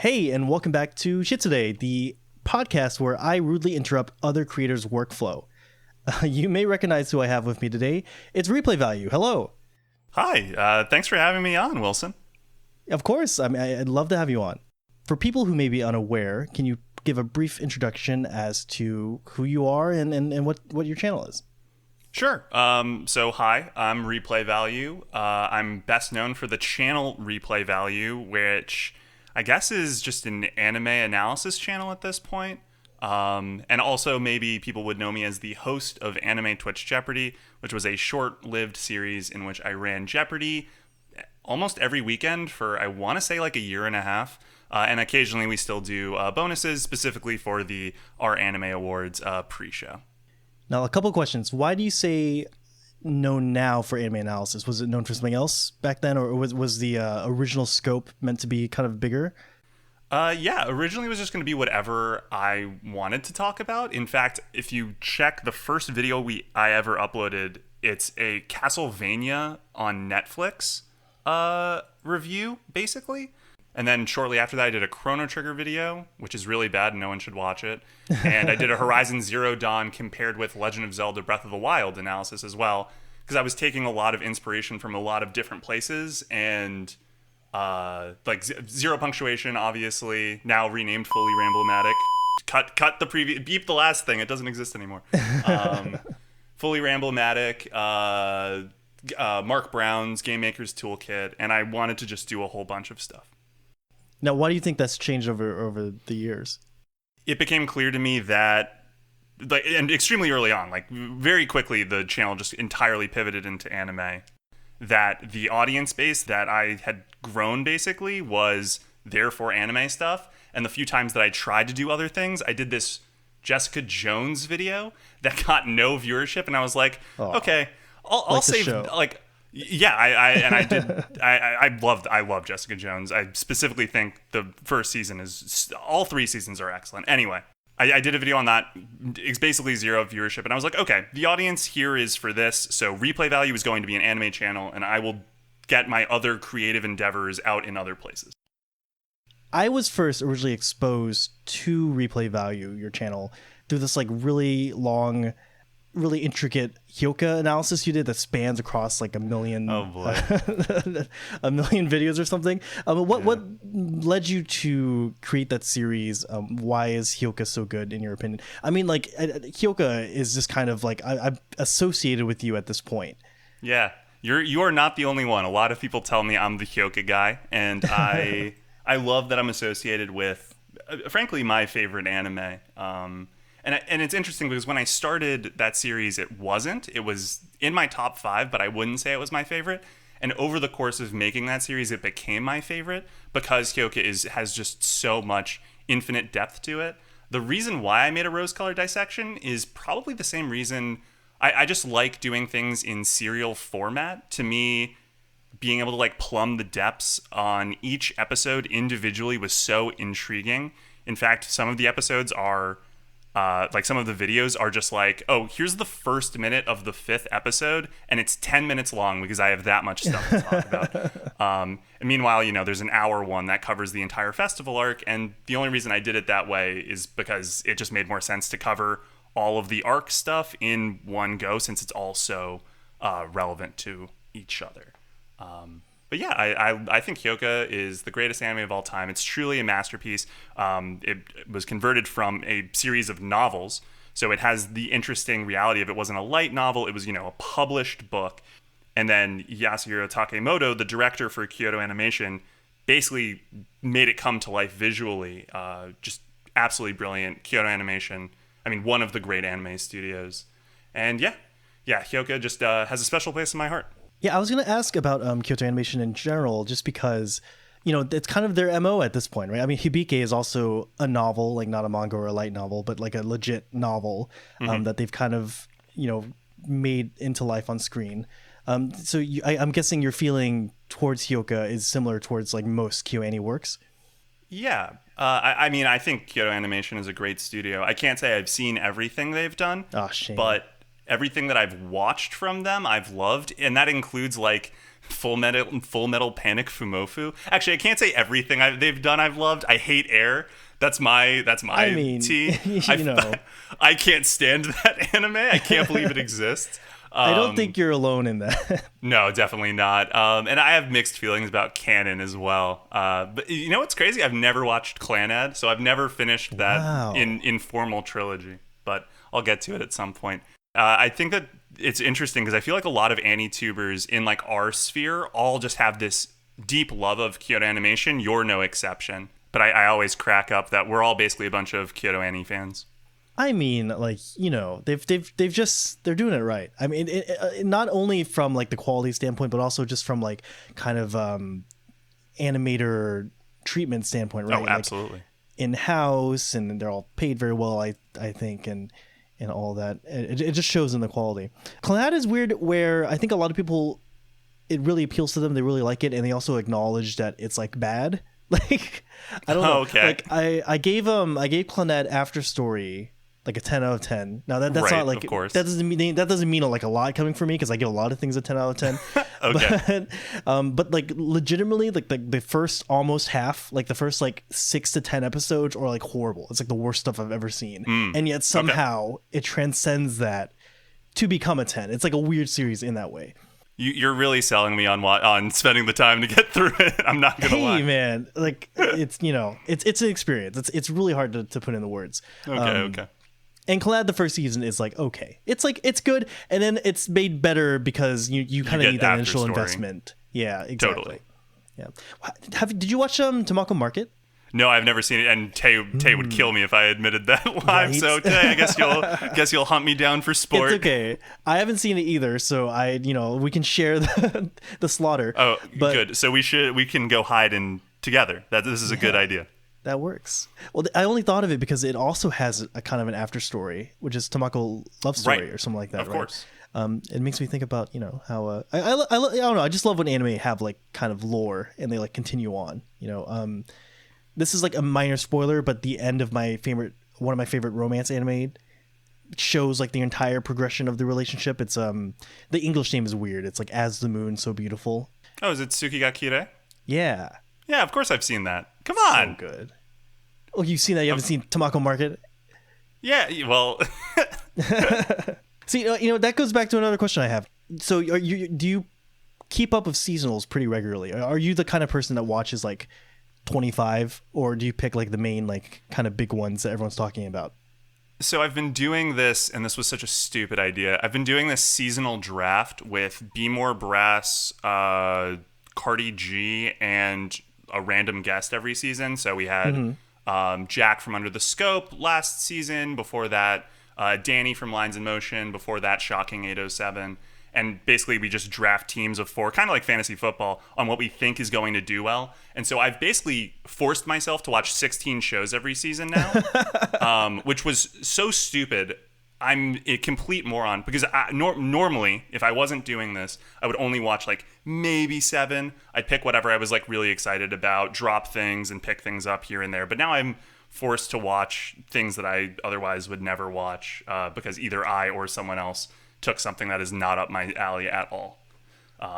Hey, and welcome back to Shitsurei, the podcast where I rudely interrupt other creators' workflow. You may recognize who I have with me today. It's Replay Value. Hello. Hi. Thanks for having me on, Wilson. Of course. I'd love to have you on. For people who may be unaware, can you give a brief introduction as to who you are and what your channel is? Sure. So hi, I'm Replay Value. I'm best known for the channel Replay Value, which I guess is just an anime analysis channel at this point. And also maybe people would know me as the host of Anime Twitch Jeopardy, which was a short-lived series in which I ran Jeopardy almost every weekend for, I want to say, like a year and a half. And occasionally we still do bonuses specifically for the Our Anime Awards pre-show. Now, a couple of questions. Why do you say known now for anime analysis? Was it known for something else back then, or was the original scope meant to be kind of bigger? Yeah, originally it was just going to be whatever I wanted to talk about. In fact, if you check the first video I ever uploaded, it's a Castlevania on Netflix review, basically. And then shortly after that, I did a Chrono Trigger video, which is really bad and no one should watch it. And I did a Horizon Zero Dawn compared with Legend of Zelda Breath of the Wild analysis as well, because I was taking a lot of inspiration from a lot of different places. And like Zero Punctuation, obviously, now renamed Fully Ramblematic. Cut the previous, beep the last thing. It doesn't exist anymore. Fully Ramblematic, Mark Brown's Game Maker's Toolkit, and I wanted to just do a whole bunch of stuff. Now, why do you think that's changed over the years? It became clear to me that, like, and extremely early on, like very quickly, the channel just entirely pivoted into anime. That the audience base that I had grown basically was there for anime stuff. And the few times that I tried to do other things, I did this Jessica Jones video that got no viewership, and I was like, okay, I'll like save like. Yeah, I love Jessica Jones. I specifically think the first season all three seasons are excellent. Anyway, I did a video on that. It's basically zero viewership, and I was like, okay, the audience here is for this, so Replay Value is going to be an anime channel, and I will get my other creative endeavors out in other places. I was first originally exposed to Replay Value, your channel, through this like really long, really intricate Hyoka analysis you did that spans across like a million videos or something. What led you to create that series? Why is Hyoka so good in your opinion? I mean, like Hyoka is just kind of like I'm associated with you at this point. Yeah, you are not the only one. A lot of people tell me I'm the Hyoka guy, and I love that I'm associated with frankly my favorite anime. And it's interesting because when I started that series, it wasn't. It was in my top 5, but I wouldn't say it was my favorite. And over the course of making that series, it became my favorite because Hyoka has just so much infinite depth to it. The reason why I made a rose-colored dissection is probably the same reason. I just like doing things in serial format. To me, being able to like plumb the depths on each episode individually was so intriguing. In fact, some of the episodes are... like some of the videos are just like, oh, here's the first minute of the 5th episode, and it's 10 minutes long because I have that much stuff to talk about. And meanwhile, there's an hour one that covers the entire festival arc, and the only reason I did it that way is because it just made more sense to cover all of the arc stuff in one go since it's all so relevant to each other. But yeah, I think Hyoka is the greatest anime of all time. It's truly a masterpiece. It was converted from a series of novels, so it has the interesting reality of it wasn't a light novel. It was, a published book. And then Yasuhiro Takemoto, the director for Kyoto Animation, basically made it come to life visually. Just absolutely brilliant. Kyoto Animation, one of the great anime studios. And yeah, Hyoka just has a special place in my heart. Yeah, I was going to ask about Kyoto Animation in general, just because, it's kind of their MO at this point, right? I mean, Hibike is also a novel, like not a manga or a light novel, but like a legit novel that they've kind of, made into life on screen. So I'm guessing your feeling towards Hyoka is similar towards like most KyoAni works. Yeah. I think Kyoto Animation is a great studio. I can't say I've seen everything they've done. Oh, shame. But everything that I've watched from them, I've loved, and that includes like Full Metal Panic Fumofu. Actually, I can't say everything they've done I've loved. I hate Air. That's my I mean, tea. I can't stand that anime. I can't believe it exists. I don't think you're alone in that. No, definitely not. And I have mixed feelings about canon as well. But you know what's crazy? I've never watched Clannad, so I've never finished that in formal trilogy. But I'll get to it at some point. I think that it's interesting because I feel like a lot of Anitubers in like our sphere all just have this deep love of Kyoto Animation. You're no exception. But I always crack up that we're all basically a bunch of Kyoto Ani fans. I mean, like, you know, they're doing it right. I mean, not only from like the quality standpoint, but also just from like kind of animator treatment standpoint, right? Oh, absolutely. Like, in-house, and they're all paid very well, I think, and all that. It just shows in the quality. Clannad is weird, where I think a lot of people, it really appeals to them. They really like it, and they also acknowledge that it's like bad. Like, I don't know. Okay. Like I gave Clannad After Story like a 10 out of 10. Now that's right, not like, of course. that doesn't mean like a lot coming from me, because I give a lot of things a 10 out of 10. Okay. But like legitimately, like the first almost half, like the first like 6 to 10 episodes are like horrible. It's like the worst stuff I've ever seen. And yet somehow it transcends that to become a 10. It's like a weird series in that way. You're really selling me on spending the time to get through it. I'm not gonna lie. Hey man, like it's, you know, it's an experience. It's really hard to put into words. Okay. And Clannad, the first season is like okay. It's like it's good, and then it's made better because you kind of need that initial investment. Yeah, exactly. Totally. Yeah. Did you watch Tamako Market? No, I've never seen it, and Tay would kill me if I admitted that live. Right? So Tay, I guess you'll hunt me down for sport. It's okay. I haven't seen it either, so we can share the slaughter. Oh, good. So we can go hide in together. This is a good idea. That works. Well, I only thought of it because it also has a kind of an after story, which is Tamako Love Story or something like that. Of course. It makes me think about how I don't know. I just love when anime have like kind of lore and they like continue on. This is like a minor spoiler, but the end of one of my favorite romance anime shows like the entire progression of the relationship. It's the English name is weird. It's like As the Moon So Beautiful. Oh, is it Tsuki ga Kirei? Yeah. Yeah, of course I've seen that. Come on. So good. Oh, you've seen that? You haven't seen Tamako Market? Yeah, well. See, that goes back to another question I have. So do you keep up with seasonals pretty regularly? Are you the kind of person that watches like 25, or do you pick like the main like kind of big ones that everyone's talking about? So I've been doing this, and this was such a stupid idea. I've been doing this seasonal draft with Be More Brass, Cardi G, and a random guest every season. So we had Jack from Under the Scope last season. Before that, Danny from Lines in Motion. Before that, Shocking 807. And basically, we just draft teams of 4, kind of like fantasy football, on what we think is going to do well. And so I've basically forced myself to watch 16 shows every season now, which was so stupid. I'm a complete moron because normally, if I wasn't doing this, I would only watch like maybe 7. I'd pick whatever I was like really excited about, drop things, and pick things up here and there. But now I'm forced to watch things that I otherwise would never watch because either I or someone else took something that is not up my alley at all.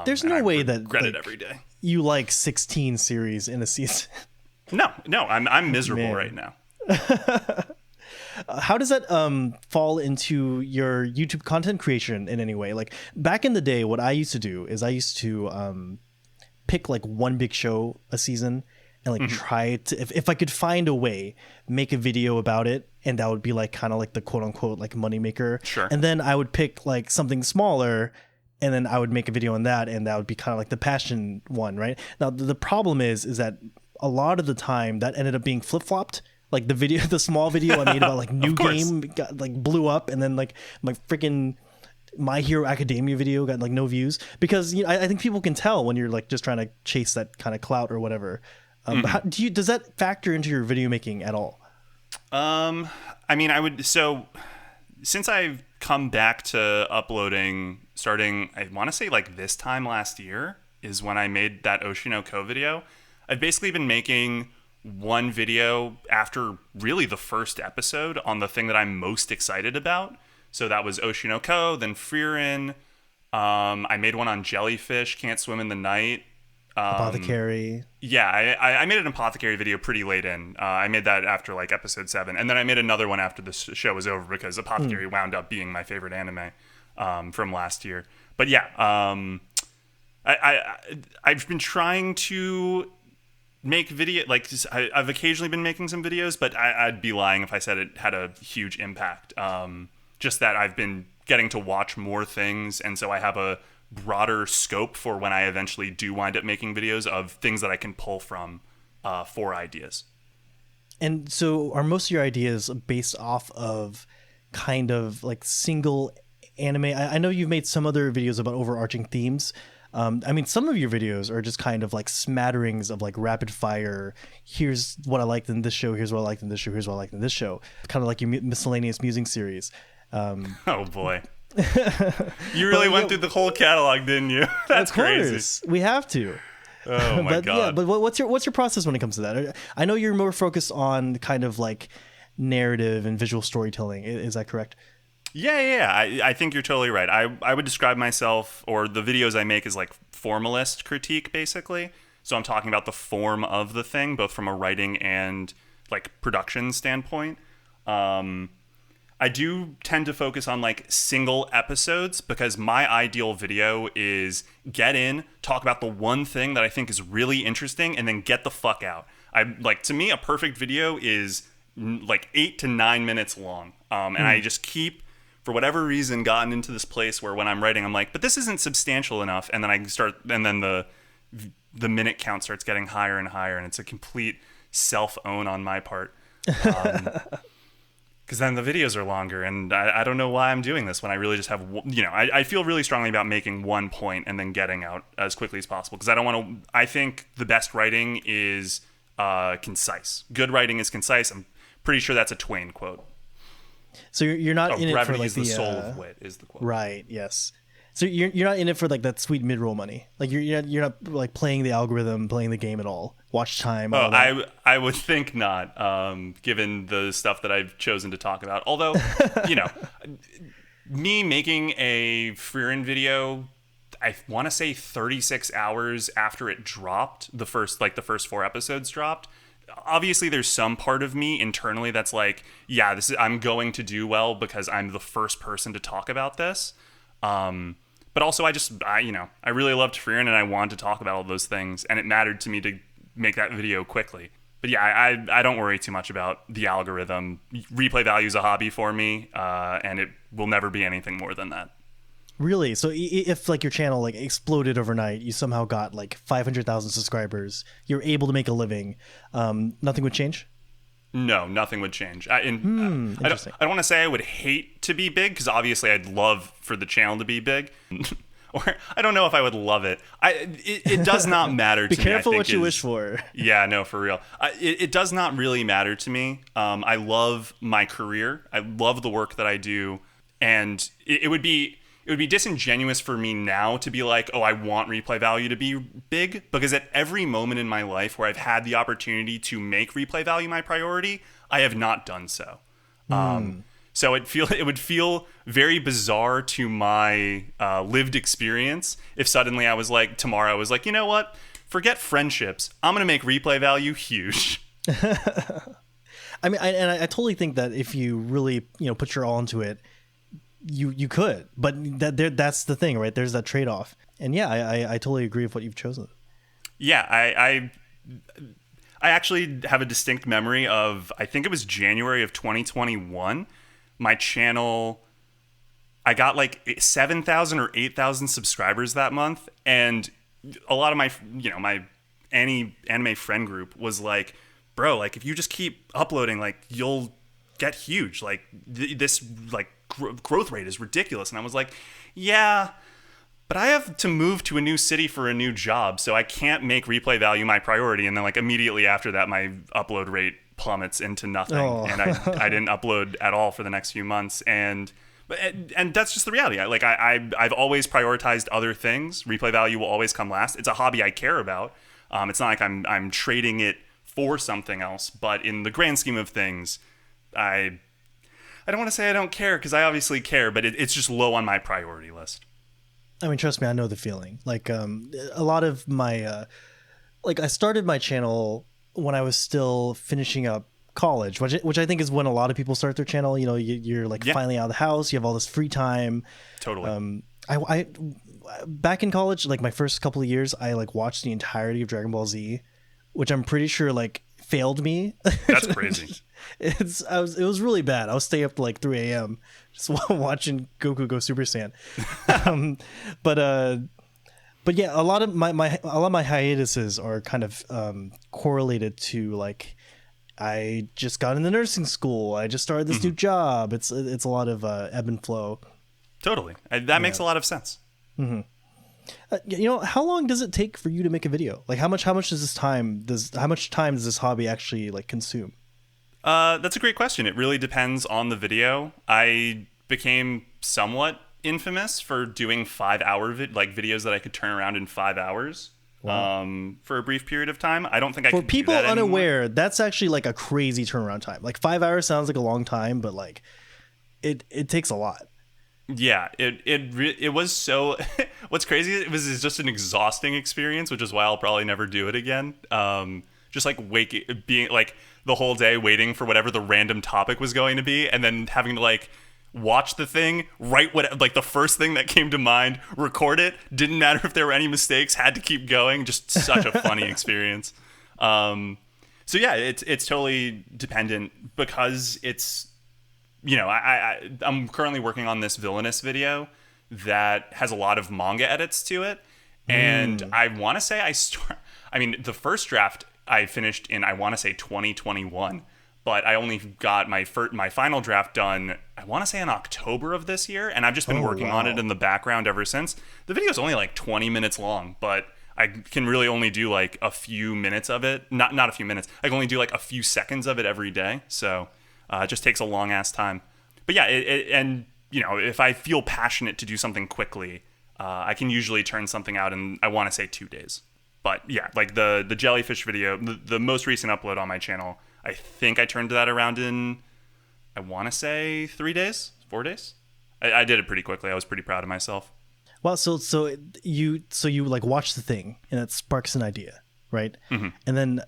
There's no way that regret it every day. You like 16 series in a season. No, I'm miserable right now. How does that fall into your YouTube content creation in any way? Like back in the day, what I used to do is I used to pick like one big show a season and like try to, if I could find a way, make a video about it, and that would be like kind of like the quote unquote like moneymaker. Sure. And then I would pick like something smaller, and then I would make a video on that, and that would be kind of like the passion one, right? Now the problem is that a lot of the time that ended up being flip flopped. Like the small video I made about like new game got like blew up, and then like my freaking My Hero Academia video got like no views because I think people can tell when you're like just trying to chase that kind of clout or whatever. But does that factor into your video making at all? I mean, since I've come back to uploading starting, I want to say like this time last year is when I made that Oshinoko video. I've basically been making one video after really the first episode on the thing that I'm most excited about. So that was Oshinoko, then Frieren. I made one on jellyfish, can't swim in the night. Apothecary. Yeah, I made an apothecary video pretty late in. I made that after like episode 7, and then I made another one after the show was over because apothecary wound up being my favorite anime from last year. But yeah, I've been trying to make video, like I've occasionally been making some videos, but I'd be lying if I said it had a huge impact. Just that I've been getting to watch more things, and so I have a broader scope for when I eventually do wind up making videos of things that I can pull from for ideas. And so are most of your ideas based off of kind of like single anime? I know you've made some other videos about overarching themes. I mean, some of your videos are just kind of like smatterings of like rapid fire. Here's what I liked in this show. Here's what I liked in this show. Here's what I liked in this show. Kind of like your miscellaneous musing series. Oh boy. You really went through the whole catalog, didn't you? That's crazy. We have to. Oh my god. Yeah, but what's your process when it comes to that? I know you're more focused on kind of like narrative and visual storytelling. Is that correct? Yeah. I think you're totally right. I would describe myself, or the videos I make, as like formalist critique, basically. So I'm talking about the form of the thing, both from a writing and like production standpoint. I do tend to focus on like single episodes because my ideal video is get in, talk about the one thing that I think is really interesting, and then get the fuck out. To me, a perfect video is like 8 to 9 minutes long. And I just keep, for whatever reason, gotten into this place where when I'm writing, I'm like, but this isn't substantial enough. And then the minute count starts getting higher and higher, and it's a complete self-own on my part. Because then the videos are longer, and I don't know why I'm doing this when I really just have, I feel really strongly about making one point and then getting out as quickly as possible. Because I think the best writing is concise. Good writing is concise. I'm pretty sure that's a Twain quote. So you're not in it for brevity like is the soul of wit is the quote. Right, yes. So you're not in it for like that sweet mid-roll money. Like you're not like playing the algorithm, playing the game at all. Watch time. All that. I would think not, given the stuff that I've chosen to talk about. Although, me making a Frieren video, I want to say 36 hours after it dropped, the first 4 episodes dropped. Obviously, there's some part of me internally that's like, yeah, I'm going to do well because I'm the first person to talk about this. But also, I really loved Frieren, and I wanted to talk about all those things, and it mattered to me to make that video quickly. But yeah, I don't worry too much about the algorithm. Replay value is a hobby for me, and it will never be anything more than that. Really? So if like your channel like exploded overnight, you somehow got like 500,000 subscribers, you're able to make a living, nothing would change? No, nothing would change. I don't want to say I would hate to be big, because obviously I'd love for the channel to be big. Or I don't know if I would love it. It does not matter to me. Be careful what you wish for. Yeah, no, for real. It does not really matter to me. I love my career. I love the work that I do. And it would be disingenuous for me now to be like, oh, I want replay value to be big, because at every moment in my life where I've had the opportunity to make replay value my priority, I have not done so. So it would feel very bizarre to my lived experience if suddenly tomorrow I was like, you know what? Forget friendships. I'm going to make replay value huge. I mean, I totally think that if you really, put your all into it, you could, but that's the thing, right? There's that trade-off. And yeah, I totally agree with what you've chosen. Yeah, I actually have a distinct memory of, I think it was January of 2021. My channel, I got like 7,000 or 8,000 subscribers that month, and a lot of my anime friend group was like, bro, like if you just keep uploading, like you'll get huge. Like this like growth rate is ridiculous. And I was like, yeah, but I have to move to a new city for a new job, so I can't make replay value my priority. And then like immediately after that, my upload rate plummets into nothing. And I didn't upload at all for the next few months. And that's just the reality. I've always prioritized other things. Replay value will always come last. It's a hobby I care about. It's not like I'm trading it for something else, but in the grand scheme of things, I don't want to say I don't care, because I obviously care, but it's just low on my priority list. I mean, trust me, I know the feeling. Like, a lot of my, like, I started my channel when I was still finishing up college, which I think is when a lot of people start their channel. You know, you're like finally out of the house, you have all this free time. Totally. I back in college, like my first couple of years, I like watched the entirety of Dragon Ball Z, which I'm pretty sure like failed me. That's crazy. It was really bad. I was staying up to like 3 a.m. just watching Goku go Super Saiyan. But yeah, a lot of my hiatuses are kind of correlated to like, I just got into nursing school, I just started this new job. It's a lot of ebb and flow. Totally. That makes a lot of sense. You know, how long does it take for you to make a video? Like how much how much time does this hobby actually like consume? That's a great question. It really depends on the video. I became somewhat infamous for doing 5-hour videos that I could turn around in 5 hours. Wow. For a brief period of time. I don't think I for can people do that unaware, anymore. that's actually like a crazy turnaround time. Like 5 hours sounds like a long time, but like it takes a lot. Yeah, it was so. What's crazy? It's just an exhausting experience, which is why I'll probably never do it again. Just like being like the whole day waiting for whatever the random topic was going to be, and then having to like watch the thing, write what like the first thing that came to mind, record it. Didn't matter if there were any mistakes. Had to keep going. Just such a funny experience. So yeah, it's totally dependent, because it's. You know, I'm currently working on this villainous video that has a lot of manga edits to it. And I want to say I mean, the first draft I finished in, I want to say 2021, but I only got my final draft done, I want to say in October of this year. And I've just been working on it in the background ever since. The video is only like 20 minutes long, but I can really only do like a few minutes of it. Not a few minutes. I can only do like a few seconds of it every day. So it just takes a long ass time. But yeah, and you know, if I feel passionate to do something quickly, I can usually turn something out in, I want to say 2 days. But yeah, like the jellyfish video, the most recent upload on my channel, I think I turned that around in, I want to say 3 days, 4 days. I did it pretty quickly. I was pretty proud of myself. Well, so you like watch the thing and it sparks an idea, right? Mm-hmm. And then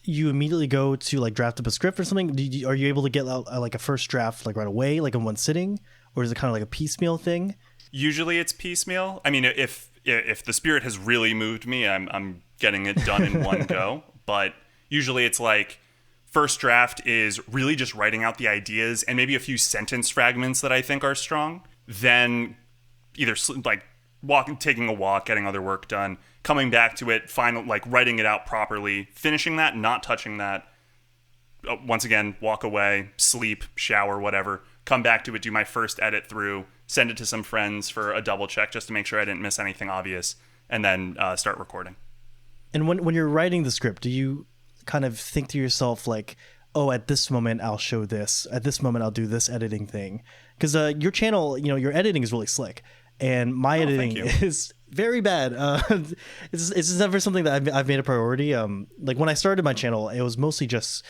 you immediately go to like draft up a script or something. Are you able to get like a first draft like right away, like in one sitting, or is it kind of like a piecemeal thing? Usually it's piecemeal. I mean, if the spirit has really moved me, I'm getting it done in one go. But usually it's like first draft is really just writing out the ideas and maybe a few sentence fragments that I think are strong. Then either like taking a walk, getting other work done, coming back to it, like writing it out properly, finishing that, not touching that. Once again, walk away, sleep, shower, whatever. Come back to it, do my first edit through, send it to some friends for a double check just to make sure I didn't miss anything obvious, and then start recording. And when you're writing the script, do you kind of think to yourself like, oh, at this moment I'll show this, at this moment I'll do this editing thing? Because your channel, you know, your editing is really slick. And my editing is very bad. It's never something that I've made a priority. Like when I started my channel, it was mostly just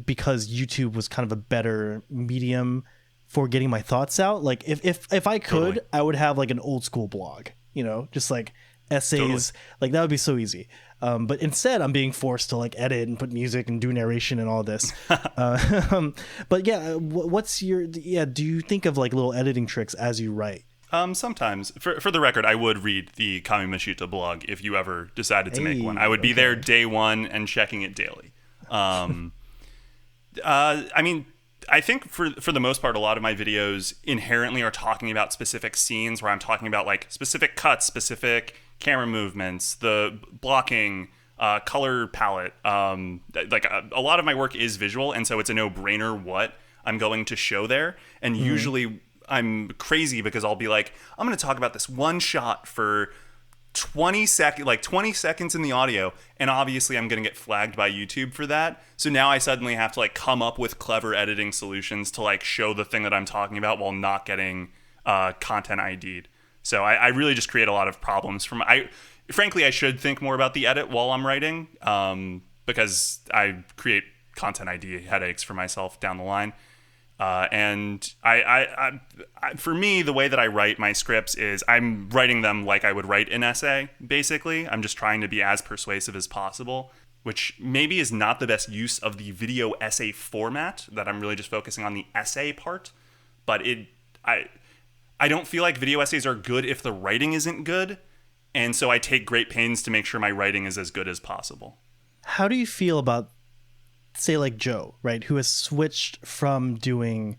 because YouTube was kind of a better medium for getting my thoughts out. Like if I could, totally. I would have like an old school blog, you know, just like essays, totally. Like that would be so easy. But instead I'm being forced to like edit and put music and do narration and all this. But yeah, do you think of like little editing tricks as you write? Sometimes. For the record, I would read the Kamimashita blog if you ever decided to make one. I would be there day one and checking it daily. I mean, I think for the most part, a lot of my videos inherently are talking about specific scenes where I'm talking about like specific cuts, specific camera movements, the blocking, color palette. Like a lot of my work is visual, and so it's a no-brainer what I'm going to show there. And usually I'm crazy because I'll be like, I'm going to talk about this one shot for 20 seconds in the audio, and obviously I'm going to get flagged by YouTube for that. So now I suddenly have to like come up with clever editing solutions to like show the thing that I'm talking about while not getting content ID'd. So I really just create a lot of problems frankly, I should think more about the edit while I'm writing, because I create content ID headaches for myself down the line. And for me, the way that I write my scripts is I'm writing them like I would write an essay, basically. I'm just trying to be as persuasive as possible, which maybe is not the best use of the video essay format, that I'm really just focusing on the essay part. But I don't feel like video essays are good if the writing isn't good. And so I take great pains to make sure my writing is as good as possible. How do you feel about, say, like Joe, right, who has switched from doing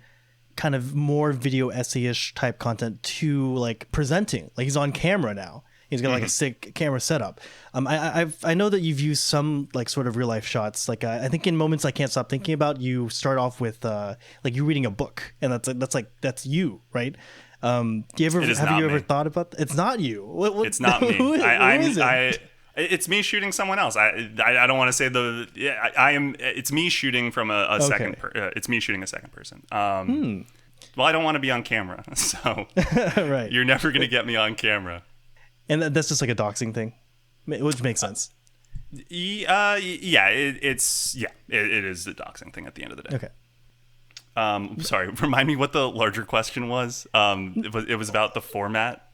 kind of more video essay-ish type content to like presenting? Like he's on camera now. He's got like a sick camera setup. I know that you've used some like sort of real life shots. Like I think in Moments I Can't Stop Thinking About, you start off with like you reading a book, and that's you, right? Do you ever ever thought about that? It's not you. What, it's not me. Who is it? It's me shooting someone else. I don't want to say the. Yeah, I am. It's me shooting from a second. It's me shooting a second person. Well, I don't want to be on camera, so right. You're never gonna get me on camera. And that's just like a doxing thing, which makes sense. Yeah, it is the doxing thing at the end of the day. Okay. Sorry, remind me what the larger question was. It was about the format.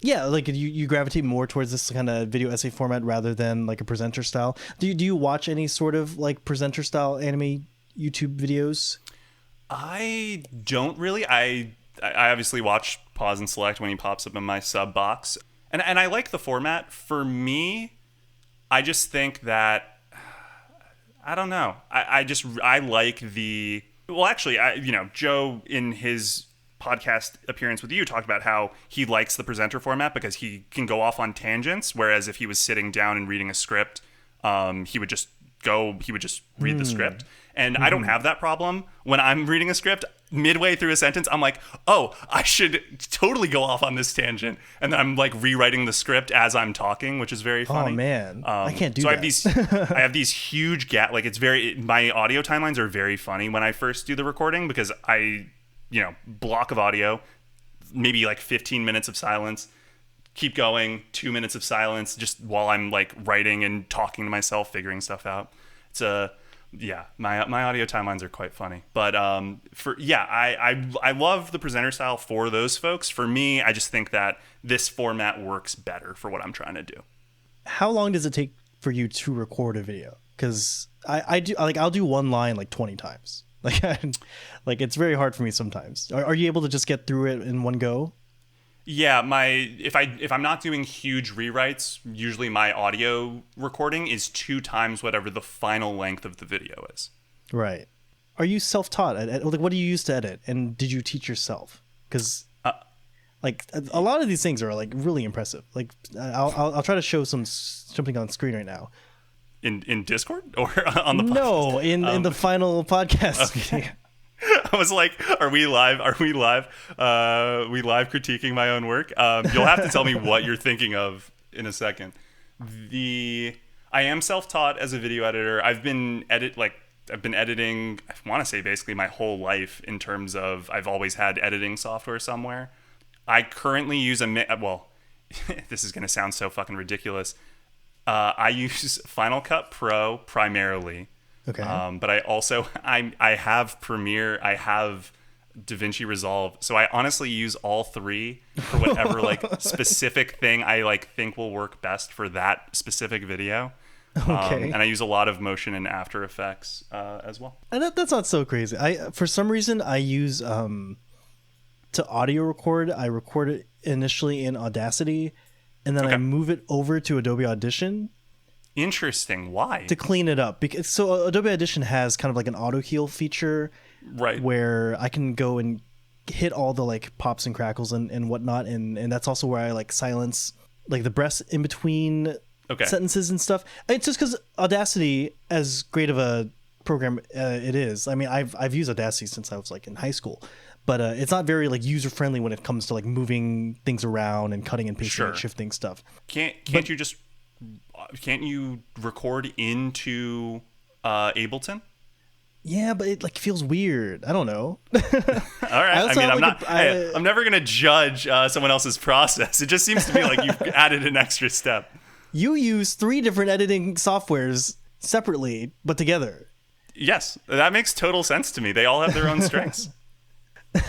Yeah, like you gravitate more towards this kind of video essay format rather than like a presenter style. Do you watch any sort of like presenter style anime YouTube videos? I don't really. I obviously watch Pause and Select when he pops up in my sub box. And I like the format. For me, I just think that, I don't know. I like the, well, actually, Joe in his podcast appearance with you talked about how he likes the presenter format because he can go off on tangents. Whereas if he was sitting down and reading a script, he would just read the script. And I don't have that problem. When I'm reading a script, midway through a sentence, I'm like, oh, I should totally go off on this tangent. And then I'm like rewriting the script as I'm talking, which is very funny. Oh, man. I can't do that. So I have these huge gaps. Like my audio timelines are very funny when I first do the recording because block of audio, maybe like 15 minutes of silence, keep going, 2 minutes of silence, just while I'm like writing and talking to myself, figuring stuff out. My audio timelines are quite funny, but I love the presenter style for those folks. For me, I just think that this format works better for what I'm trying to do. How long does it take for you to record a video? Because I'll do one line like 20 times. Like it's very hard for me sometimes. Are you able to just get through it in one go? Yeah, if I'm not doing huge rewrites, usually my audio recording is 2 times whatever the final length of the video is. Right. Are you self-taught? Like, what do you use to edit? And did you teach yourself? Because like a lot of these things are like really impressive. Like I'll try to show something on screen right now. In Discord or on the podcast? No, in the final podcast. Okay. I was like, are we live? We live critiquing my own work? You'll have to tell me what you're thinking of in a second. I am self-taught as a video editor. I've been editing, I want to say basically my whole life in terms of I've always had editing software somewhere. I currently use this is going to sound so fucking ridiculous. I use Final Cut Pro primarily. Okay. But I have Premiere, I have DaVinci Resolve, so I honestly use all 3 for whatever like specific thing I like think will work best for that specific video. Okay. And I use a lot of Motion and After Effects as well. And that's not so crazy. For some reason I use to audio record. I record it initially in Audacity, and then I move it over to Adobe Audition. Interesting. Why? To clean it up. So Adobe Audition has kind of like an auto heal feature, right? Where I can go and hit all the like pops and crackles and whatnot, and that's also where I like silence like the breaths in between sentences and stuff. It's just because Audacity, as great of a program it is. I mean, I've used Audacity since I was like in high school, but it's not very like user friendly when it comes to like moving things around and cutting and pasting and shifting stuff. Can't you record into Ableton? Yeah, but it like feels weird. I don't know. All right. I'm never gonna judge someone else's process. It just seems to me like you've added an extra step. You use 3 different editing softwares separately, but together. Yes, that makes total sense to me. They all have their own strengths. This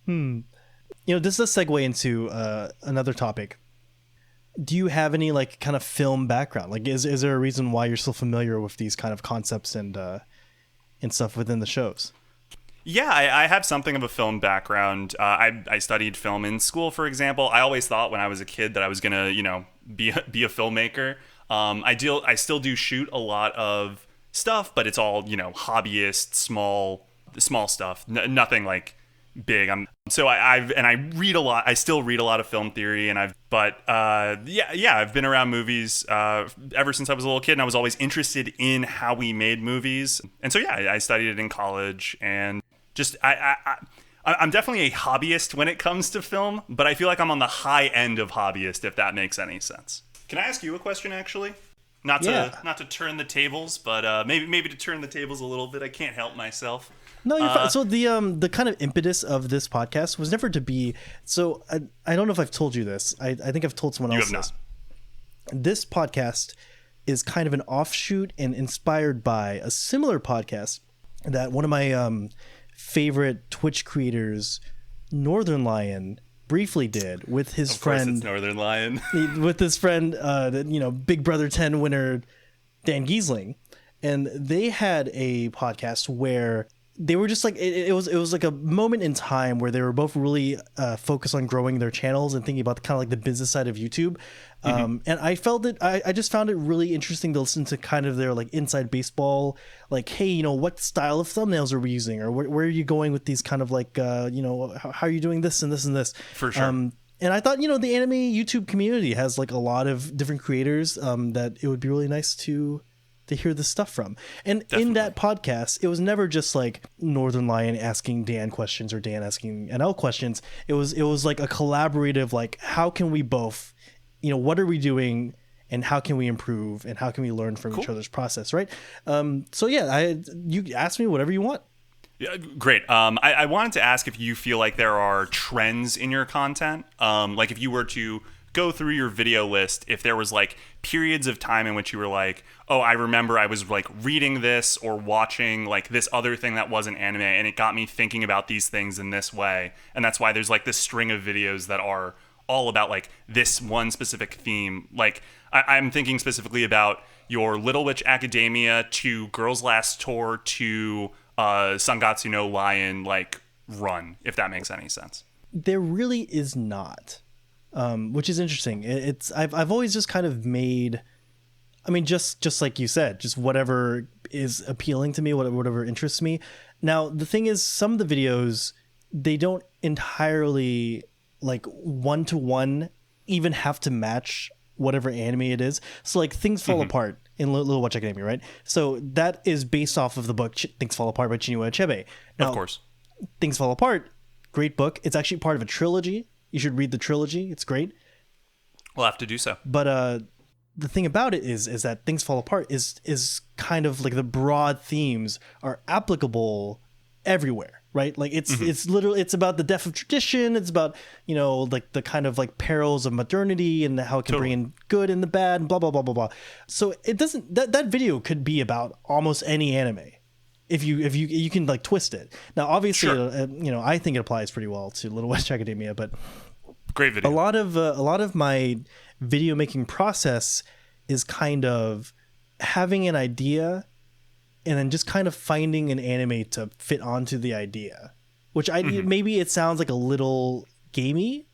is a segue into another topic. Do you have any like kind of film background? Like, is there a reason why you're so familiar with these kind of concepts and stuff within the shows? Yeah, I have something of a film background. I studied film in school, for example. I always thought when I was a kid that I was gonna, be a filmmaker. I still do shoot a lot of stuff, but it's all hobbyist, small stuff. Nothing like big. I read a lot. I still read a lot of film theory, I've been around movies ever since I was a little kid, and I was always interested in how we made movies. And so I studied it in college, and just I'm definitely a hobbyist when it comes to film, but I feel like I'm on the high end of hobbyist, if that makes any sense. Can I ask you a question, actually? Not to turn the tables, but maybe to turn the tables a little bit. I can't help myself. No, you're fine. So the kind of impetus of this podcast was never to be. So I don't know if I've told you this. I think I've told someone else this. This podcast is kind of an offshoot and inspired by a similar podcast that one of my favorite Twitch creators, Northern Lion, briefly did with his friend. Of course, it's Northern Lion. With his friend, Big Brother 10 winner Dan Giesling, and they had a podcast where they were just like it was like a moment in time where they were both really focused on growing their channels and thinking about kind of like the business side of YouTube. And I felt that I just found it really interesting to listen to kind of their like inside baseball, like, hey, what style of thumbnails are we using, or where are you going with these kind of like, how are you doing this and this and this? For sure. And I thought, the anime YouTube community has like a lot of different creators that it would be really nice to hear this stuff from. And definitely. In that podcast, it was never just like Northern Lion asking Dan questions or Dan asking NL questions. It was like a collaborative, like, how can we both, what are we doing and how can we improve and how can we learn from each other's process, right? You ask me whatever you want. Yeah, great. I wanted to ask if you feel like there are trends in your content. Like if you were to go through your video list, if there was like periods of time in which you were like, oh, I remember I was like reading this or watching like this other thing that wasn't anime, and it got me thinking about these things in this way. And that's why there's like this string of videos that are all about like this one specific theme. Like I'm thinking specifically about your Little Witch Academia to Girls Last Tour to Sangatsu no Lion like run, if that makes any sense. There really is not. Which is interesting. I've always just kind of made, just like you said, just whatever is appealing to me, whatever interests me. Now, the thing is, some of the videos, they don't entirely like one-to-one even have to match whatever anime it is. So like Things Fall Apart in Little Witch Academia, right? So that is based off of the book Things Fall Apart by Chinua Achebe. Now, of course. Things Fall Apart, great book. It's actually part of a trilogy. You should read the trilogy. It's great. We'll have to do so. But the thing about it is that Things Fall Apart is kind of like the broad themes are applicable everywhere, right? Like it's literally, it's about the death of tradition. It's about, like the kind of like perils of modernity and how it can bring in good and the bad and blah, blah, blah, blah, blah. So it doesn't, that video could be about almost any anime. If you can like twist it. Now, obviously, I think it applies pretty well to Little Witch Academia, but great video. A lot of my video making process is kind of having an idea and then just kind of finding an anime to fit onto the idea, which maybe it sounds like a little gamey.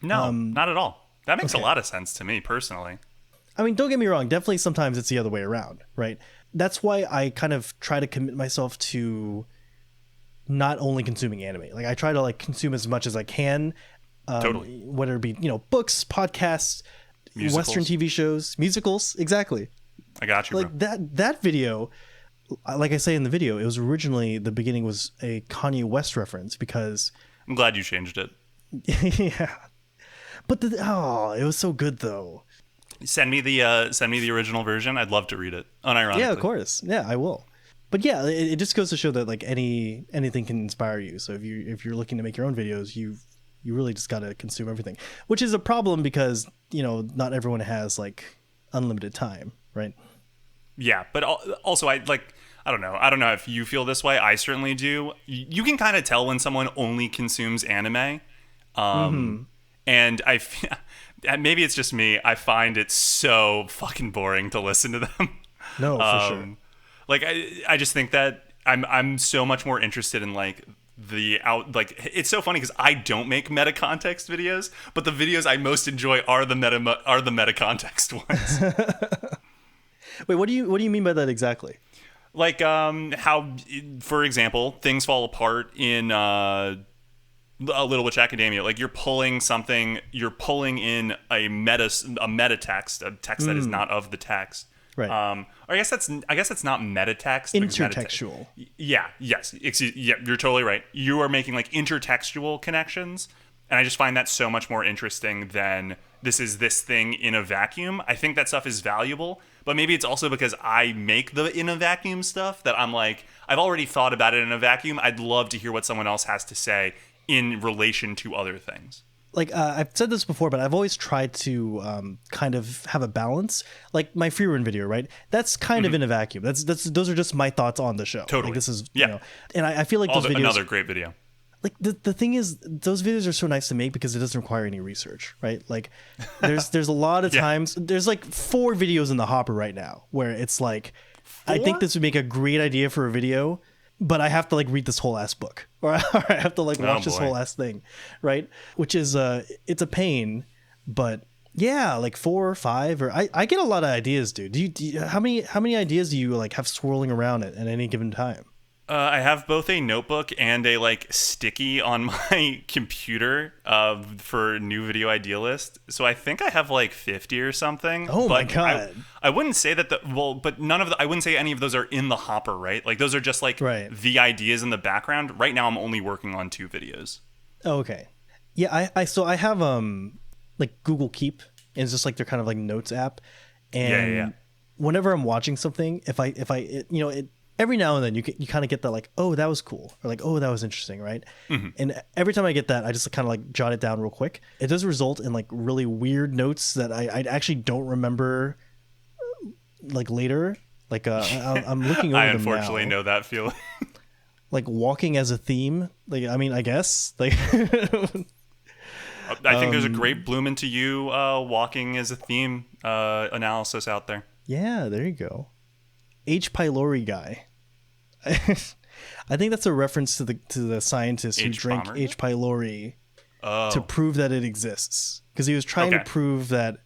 No, not at all. That makes a lot of sense to me personally. Don't get me wrong. Definitely sometimes it's the other way around, right? That's why I kind of try to commit myself to not only consuming anime. Like I try to like consume as much as I can, whether it be, books, podcasts, musicals. Western TV shows, musicals. Exactly. I got you. Like that video, like I say in the video, it was originally, the beginning was a Kanye West reference because I'm glad you changed it. Yeah. But it was so good though. Send me the original version. I'd love to read it. Unironically. Yeah, of course. Yeah, I will. But yeah, it just goes to show that like anything can inspire you. So if you're looking to make your own videos, you really just got to consume everything, which is a problem because not everyone has like unlimited time, right? Yeah, but also I don't know. I don't know if you feel this way. I certainly do. You can kind of tell when someone only consumes anime. And maybe it's just me. I find it so fucking boring to listen to them. No, for sure. Like I just think that I'm so much more interested in like it's so funny because I don't make meta context videos, but the videos I most enjoy are the meta context ones. Wait, what do you mean by that exactly? Like how, for example, things fall apart in a Little Witch Academia. Like you're pulling in a meta text, a text that is not of the text. Right. Or I guess that's not meta text. Intertextual. Yes. Yeah, you're totally right. You are making like intertextual connections, and I just find that so much more interesting than this thing in a vacuum. I think that stuff is valuable, but maybe it's also because I make the in a vacuum stuff that I'm like, I've already thought about it in a vacuum. I'd love to hear what someone else has to say in relation to other things. Like I've said this before, but I've always tried to kind of have a balance. Like my free run video, right? That's kind of in a vacuum. Those are just my thoughts on the show. Totally. Like this is, yeah. You know, and I feel like those videos. Another great video. Like the thing is, those videos are so nice to make because it doesn't require any research, right? Like there's a lot of times there's like 4 videos in the hopper right now where it's like, 4? I think this would make a great idea for a video, but I have to like read this whole ass book, or I have to like watch this whole ass thing, right? Which is it's a pain, but yeah, like 4 or 5, or I get a lot of ideas, dude. Do you how many ideas do you like have swirling around at any given time? I have both a notebook and a like sticky on my computer for new video idea list. So I think I have like 50 or something. Oh my god! I wouldn't say that but none of I wouldn't say any of those are in the hopper, right? Like those are just like the ideas in the background. Right now, I'm only working on 2 videos. Oh, okay. Yeah, I have like Google Keep, and it's just like their kind of like notes app, and whenever I'm watching something, if I every now and then you kind of get that like, oh, that was cool, or like, oh, that was interesting, right? And every time I get that, I just kind of like jot it down real quick. It does result in like really weird notes that I actually don't remember like later. Like I'm looking over I them unfortunately now. know that feeling. Like walking as a theme. Like I mean, I guess like. I think there's a great Bloom into You walking as a theme analysis out there. Yeah, there you go. H. pylori guy. I think that's a reference to the scientist who drank H. pylori to prove that it exists, because he was trying to prove that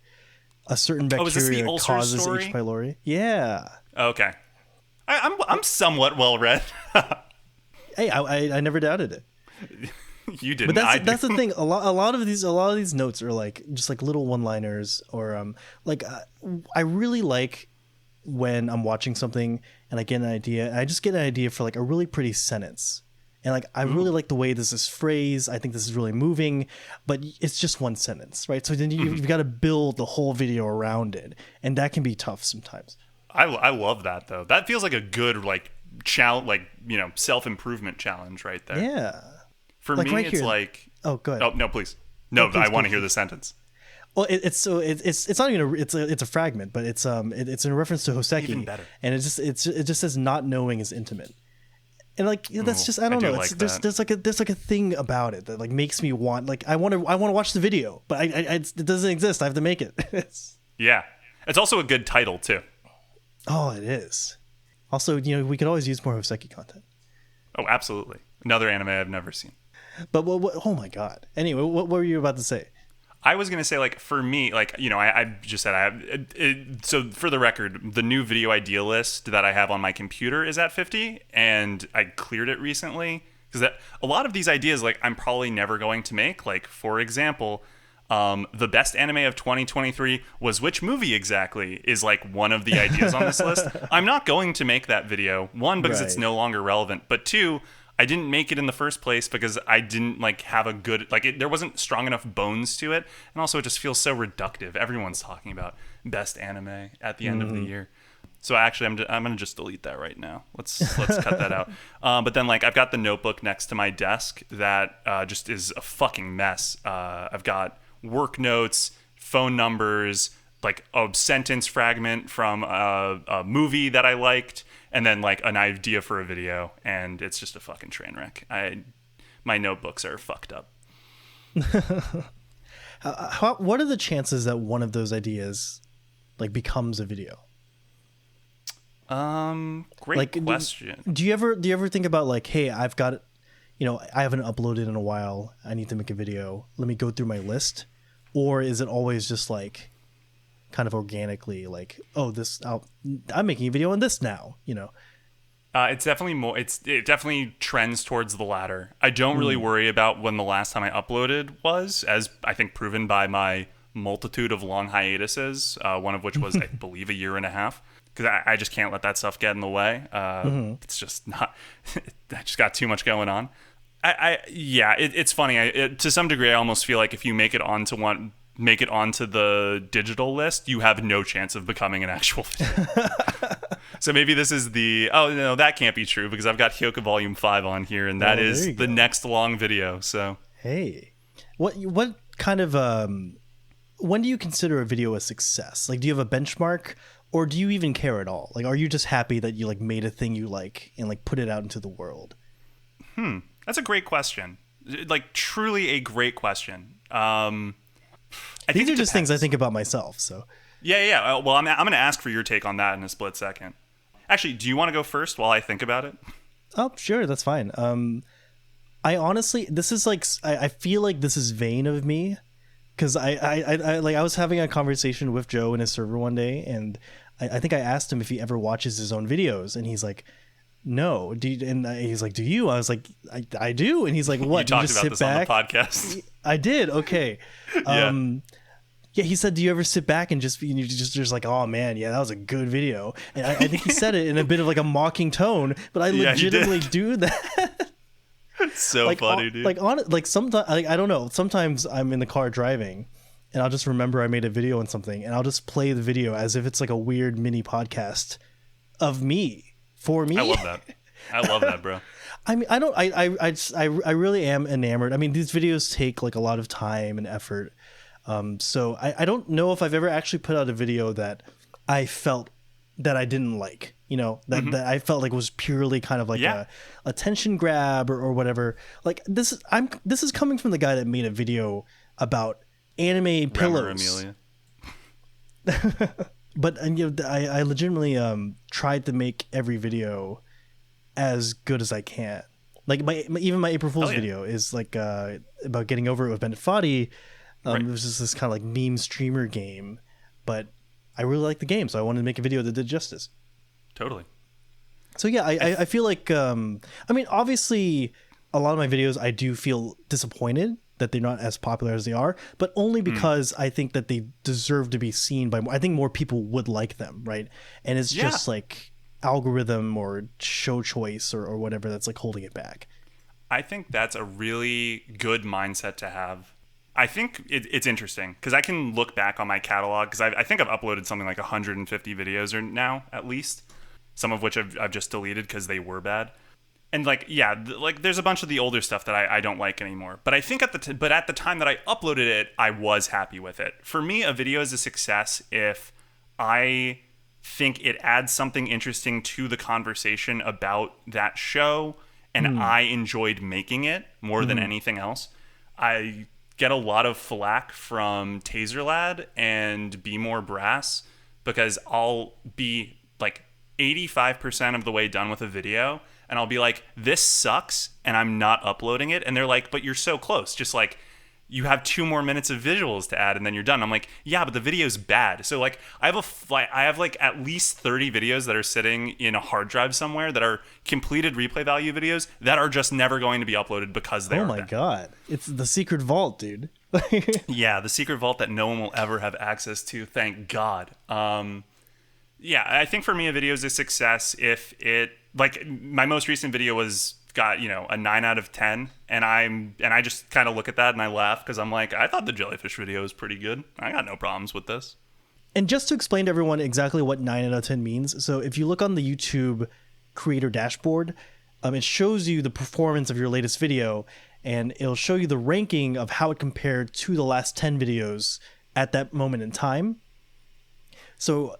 a certain bacteria causes story? H. pylori. Yeah. Okay. I'm somewhat well read. Hey, I never doubted it. You didn't. But that's the thing. A lot of these notes are like just like little one-liners, or I really like when I'm watching something and I get an idea, and I just get an idea for like a really pretty sentence, and like I really like the way this is phrased. I think this is really moving, but it's just one sentence, right? So then you've got to build the whole video around it, and that can be tough sometimes. I love that though. That feels like a good like challenge, like self-improvement challenge right there. Yeah. For like me, right it's here. like. Oh, go ahead. Oh no, please. No, I want to hear the sentence. Well, it's not even it's a fragment, but it's in reference to Hoseki. Even better. And it just says not knowing is intimate, and like that's just I don't know. Like there's like a thing about it that like makes me want I want to watch the video, but it doesn't exist. I have to make it. Yeah, it's also a good title too. Oh, it is. Also, we could always use more Hoseki content. Oh, absolutely. Another anime I've never seen. But oh my god. Anyway, what were you about to say? I was going to say, like, for me, like, I just said I have... so, for the record, the new video idea list that I have on my computer is at 50, and I cleared it recently. Because a lot of these ideas, like, I'm probably never going to make. Like, for example, the best anime of 2023 was which movie exactly is, like, one of the ideas on this list. I'm not going to make that video. 1, because it's no longer relevant. But 2... I didn't make it in the first place because I didn't like have a good there wasn't strong enough bones to it, and also it just feels so reductive. Everyone's talking about best anime at the end of the year, so actually I'm gonna just delete that right now. Let's cut that out. But then like I've got the notebook next to my desk that just is a fucking mess. I've got work notes, phone numbers, like a sentence fragment from a movie that I liked. and then like an idea for a video, and it's just a fucking train wreck. My notebooks are fucked up. What are the chances that one of those ideas like becomes a video? Great question. Do you ever think about like, hey, I've got, I haven't uploaded in a while, I need to make a video, let me go through my list? Or is it always just like kind of organically like, oh, I'm making a video on this now, It's definitely more. It definitely trends towards the latter. I don't really worry about when the last time I uploaded was, as I think proven by my multitude of long hiatuses. One of which was, I believe, 1.5 years, because I just can't let that stuff get in the way. It's just not. I just got too much going on. It's funny. To some degree, I almost feel like if you make it onto the digital list, you have no chance of becoming an actual video. So maybe this is no, that can't be true, because I've got Hyoka Volume 5 on here, and that is the next long video. So hey, what kind of when do you consider a video a success? Like, do you have a benchmark, or do you even care at all? Like, are you just happy that you like made a thing you like and like put it out into the world? That's a great question. Like, truly a great question. These are just things I think about myself. So yeah. Well, I'm going to ask for your take on that in a split second. Actually, do you want to go first while I think about it? Oh, sure, that's fine. I honestly, this is like, I feel like this is vain of me, because I was having a conversation with Joe in his server one day, and I think I asked him if he ever watches his own videos, and he's like, no. He's like, do you? I was like, I do. And he's like, what? You talked about this on the podcast. I did. Okay. Yeah, he said, do you ever sit back and just like, oh man, yeah, that was a good video. And I think he said it in a bit of like a mocking tone, but I legitimately do that. It's so funny, dude. Sometimes, I don't know. Sometimes I'm in the car driving, and I'll just remember I made a video on something, and I'll just play the video as if it's like a weird mini podcast of me for me. I love that, bro. I mean, I really am enamored. I mean, these videos take like a lot of time and effort. So I don't know if I've ever actually put out a video that I felt that I didn't like, that I felt like was purely kind of like a attention grab or whatever. Like this is coming from the guy that made a video about anime pillows. But I legitimately tried to make every video as good as I can. Like even my April Fool's video is like about getting over it with Bennett Foddy. It was just this kind of like meme streamer game, but I really liked the game, so I wanted to make a video that did justice. Totally. So yeah, I feel like I mean, obviously a lot of my videos I do feel disappointed that they're not as popular as they are, but only because I think that they deserve to be seen by more. I think more people would like them, right? And it's just like algorithm or show choice or whatever that's like holding it back. I think that's a really good mindset to have. I think it's interesting because I can look back on my catalog, because I think I've uploaded something like 150 videos or now, at least, some of which I've just deleted because they were bad. And like, there's a bunch of the older stuff that I don't like anymore. But I think at the time that I uploaded it, I was happy with it. For me, a video is a success if I think it adds something interesting to the conversation about that show, and I enjoyed making it more than anything else. I get a lot of flack from Taser Lad and Be More Brass because I'll be like 85% of the way done with a video and I'll be like, this sucks and I'm not uploading it. And they're like, but you're so close. Just like, you have 2 more minutes of visuals to add and then you're done. I'm like, yeah, but the video's bad. So like I have like at least 30 videos that are sitting in a hard drive somewhere that are completed replay value videos that are just never going to be uploaded because they are bad. God. It's the secret vault, dude. Yeah, the secret vault that no one will ever have access to, thank God. Yeah, I think for me a video is a success if it, like my most recent video got a 9 out of 10, and I just kind of look at that and I laugh because I'm like, I thought the jellyfish video was pretty good. I got no problems with this. And just to explain to everyone exactly what 9 out of 10 means, so if you look on the YouTube creator dashboard, it shows you the performance of your latest video, and it'll show you the ranking of how it compared to the last 10 videos at that moment in time. So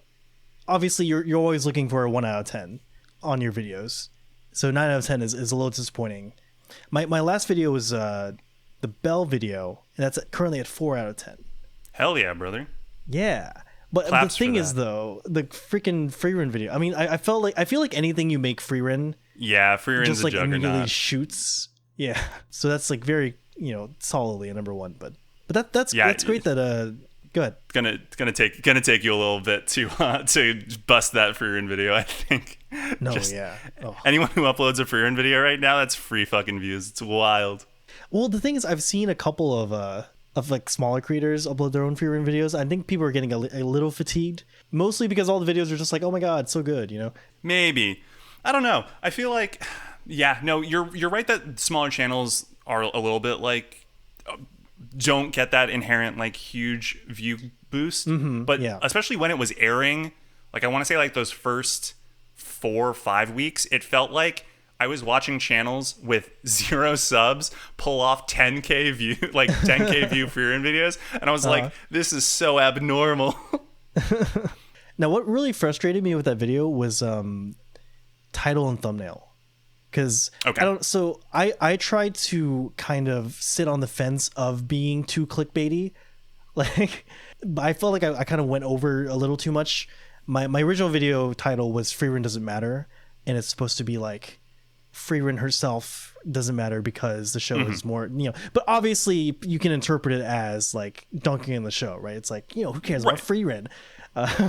obviously you're always looking for a 1 out of 10. on your videos. So 9 out of 10 is a little disappointing. My last video was the Bell video, and that's currently at 4 out of 10. Hell yeah, brother. Yeah. But Claps the thing for is, that. though, the freaking free run video. I mean, I feel like anything you make free run Yeah, free run's just a like immediately juggernaut. shoots. Yeah. So that's like very, solidly a number one. But that's Yeah, great that go ahead. It's gonna take you a little bit to bust that free run video, I think. No, Just- yeah. Oh. Anyone who uploads a free run video right now, that's free fucking views. It's wild. Well, the thing is, I've seen a couple of like smaller creators upload their own free run videos. I think people are getting a little fatigued, mostly because all the videos are just like, oh my god, so good, Maybe. I don't know. I feel like, yeah, no, you're right that smaller channels are a little bit like don't get that inherent like huge view boost. But yeah. especially when it was airing, like I want to say like those first 4 or 5 weeks, it felt like I was watching channels with 0 subs pull off 10k view, like 10k view free run videos, and I was like, this is so abnormal. Now, what really frustrated me with that video was title and thumbnail, because Okay. I tried to kind of sit on the fence of being too clickbaity, like I felt like I kind of went over a little too much. My original video title was "Free Run Doesn't Matter," and it's supposed to be like Free Run herself doesn't matter because the show is more, but obviously you can interpret it as like dunking in the show, right? It's like, who cares about Free Run? And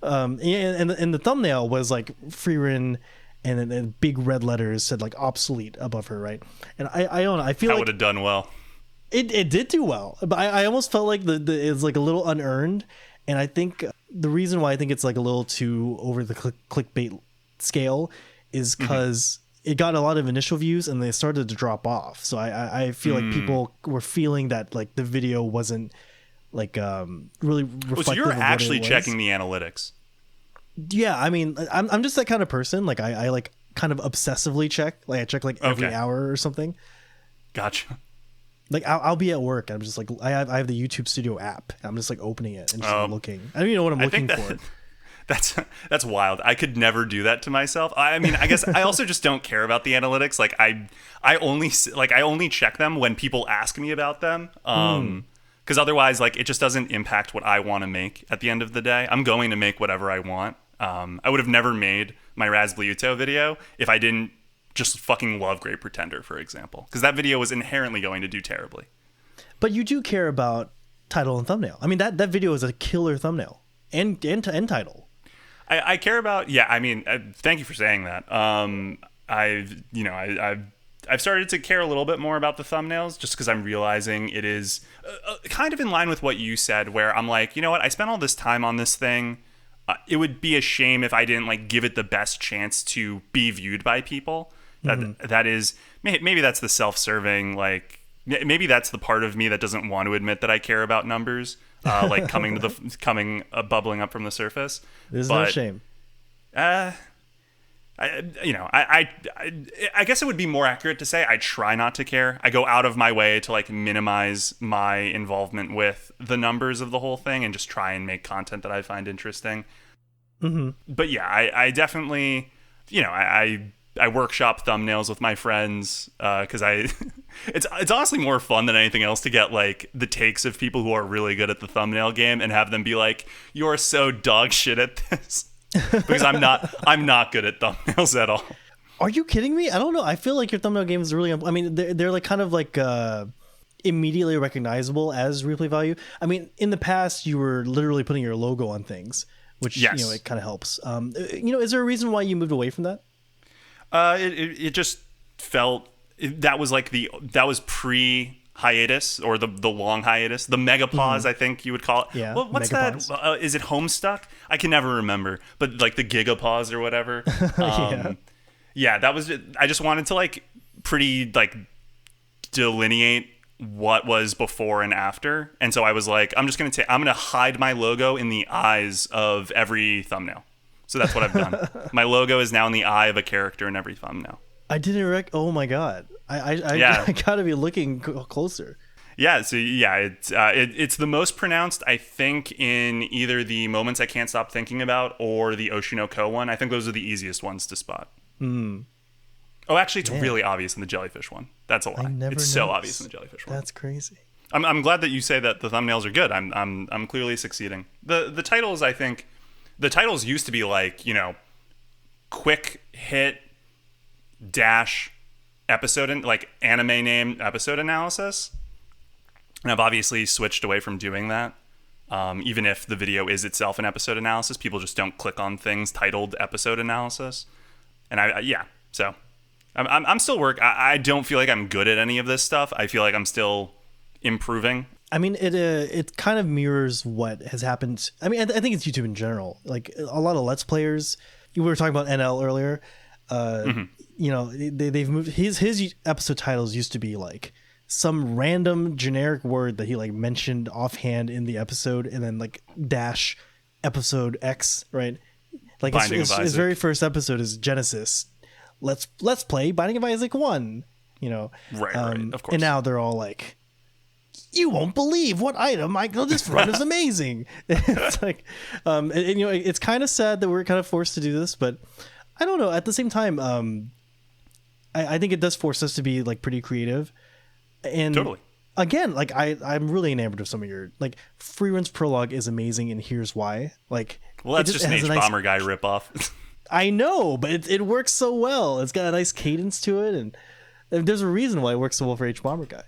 the thumbnail was like Free Run, and then big red letters said like obsolete above her, right? And I don't know, I feel That like would have done well. it did do well, but I almost felt like it's like a little unearned, and I think the reason why I think it's like a little too over the clickbait scale is because it got a lot of initial views and they started to drop off. So I feel like people were feeling that like the video wasn't like really reflective. So you're of what actually it was. checking the analytics. Yeah, I mean, I'm just that kind of person. Like I like kind of obsessively check. Like I check like every Okay. hour or something. Gotcha. Like I'll be at work. I'm just like I have the YouTube Studio app. I'm just like opening it and just looking. I don't even know what I'm looking for. That's wild. I could never do that to myself. I mean, I guess I also just don't care about the analytics. Like I only check them when people ask me about them. Because otherwise, like it just doesn't impact what I want to make at the end of the day. I'm going to make whatever I want. I would have never made my Raz Bluto video if I didn't just fucking love Great Pretender, for example, because that video was inherently going to do terribly. But you do care about title and thumbnail. I mean, that video is a killer thumbnail and title. I care about, yeah. I mean, thank you for saying that. I've started to care a little bit more about the thumbnails just because I'm realizing it is kind of in line with what you said, where I'm like, you know what? I spent all this time on this thing. It would be a shame if I didn't like give it the best chance to be viewed by people. That is, maybe that's the self-serving, like maybe that's the part of me that doesn't want to admit that I care about numbers, like bubbling up from the surface. There's no shame. I guess it would be more accurate to say I try not to care. I go out of my way to like minimize my involvement with the numbers of the whole thing and just try and make content that I find interesting. But yeah, I definitely, I workshop thumbnails with my friends because it's honestly more fun than anything else to get like the takes of people who are really good at the thumbnail game and have them be like, "You're so dog shit at this." Because I'm not good at thumbnails at all. Are you kidding me? I don't know. I feel like your thumbnail game is really. I mean, they're like kind of like immediately recognizable as replay value. I mean, in the past, you were literally putting your logo on things, which Yes. it kind of helps. Is there a reason why you moved away from that? It just felt that was pre hiatus or the long hiatus, the mega pause, I think you would call it. Yeah, What's mega that? Is it Homestuck? I can never remember, but like the gigapause or whatever. Yeah, that was. I just wanted to like pretty like delineate what was before and after, and so I was like, I'm gonna hide my logo in the eyes of every thumbnail. So that's what I've done. My logo is now in the eye of a character in every thumbnail. I didn't oh my god. I Yeah. I gotta be looking closer. Yeah, so yeah, it's the most pronounced, I think, in either the Moments I Can't Stop Thinking About or the Oshinoko one. I think those are the easiest ones to spot. Oh, actually, it's really obvious in the jellyfish one. That's a lie. It's so obvious in the jellyfish one. That's crazy. I'm glad that you say that the thumbnails are good. I'm clearly succeeding. The titles, I think, the titles used to be like, you know, quick hit dash episode and like anime name episode analysis. And I've obviously switched away from doing that. Even if the video is itself an episode analysis, people just don't click on things titled episode analysis. And so I'm still I don't feel like I'm good at any of this stuff. I feel like I'm still improving. I mean, it kind of mirrors what has happened. I mean, I think it's YouTube in general. Like a lot of Let's Players. We were talking about NL earlier. You know, they've moved. His episode titles used to be like some random generic word that he like mentioned offhand in the episode, and then like dash episode X, right? Like his very first episode is Genesis. Let's play Binding of Isaac 1. You know, right, of course. And now they're all like, you won't believe what item I go. This run is amazing. It's like, and you know, it's kind of sad that we're kind of forced to do this, but I don't know. At the same time, I think it does force us to be like pretty creative. And totally. Again, like I'm really enamored of some of your like Freerun's prologue is amazing, and here's why. Like, well, that's just an H-Bomber guy ripoff. I know, but it works so well. It's got a nice cadence to it, and there's a reason why it works so well for H-Bomber guy.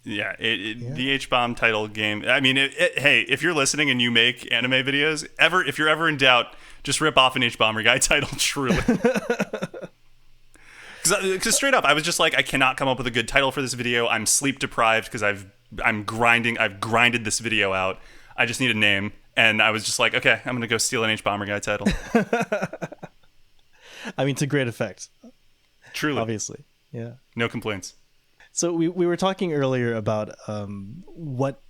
Yeah, the H-Bomb title game. I mean, hey, if you're listening and you make anime videos, if you're ever in doubt, just rip off an H-Bomber guy title, truly. Because straight up, I was just like, I cannot come up with a good title for this video. I'm sleep deprived because I've grinded this video out. I just need a name. And I was just like, okay, I'm going to go steal an H-Bomber guy title. I mean, to great effect. Truly. Obviously. Yeah. No complaints. So we were talking earlier about what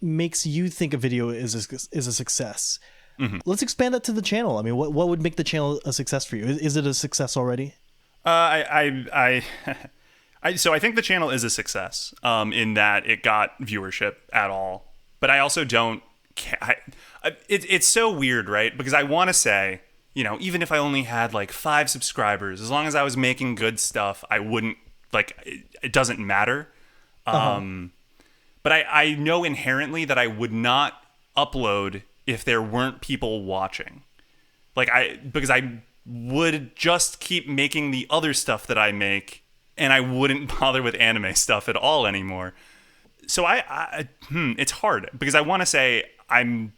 makes you think a video is a success. Mm-hmm. Let's expand that to the channel. I mean, what would make the channel a success for you? Is it a success already? So I think the channel is a success in that it got viewership at all. But I also don't. It's so weird, right? Because I want to say, you know, even if I only had like 5 subscribers, as long as I was making good stuff, I wouldn't like. It doesn't matter. But I know inherently that I would not upload if there weren't people watching. Because I would just keep making the other stuff that I make, and I wouldn't bother with anime stuff at all anymore. So it's hard because I want to say I'm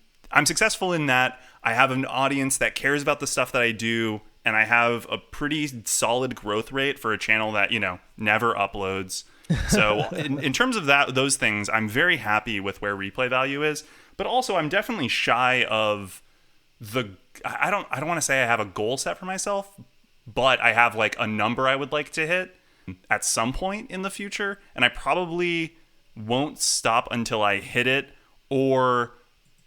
successful in that I have an audience that cares about the stuff that I do, and I have a pretty solid growth rate for a channel that, you know, never uploads. So in terms of those things, I'm very happy with where replay value is, but also I'm definitely shy of I don't want to say I have a goal set for myself, but I have like a number I would like to hit at some point in the future, and I probably won't stop until I hit it, or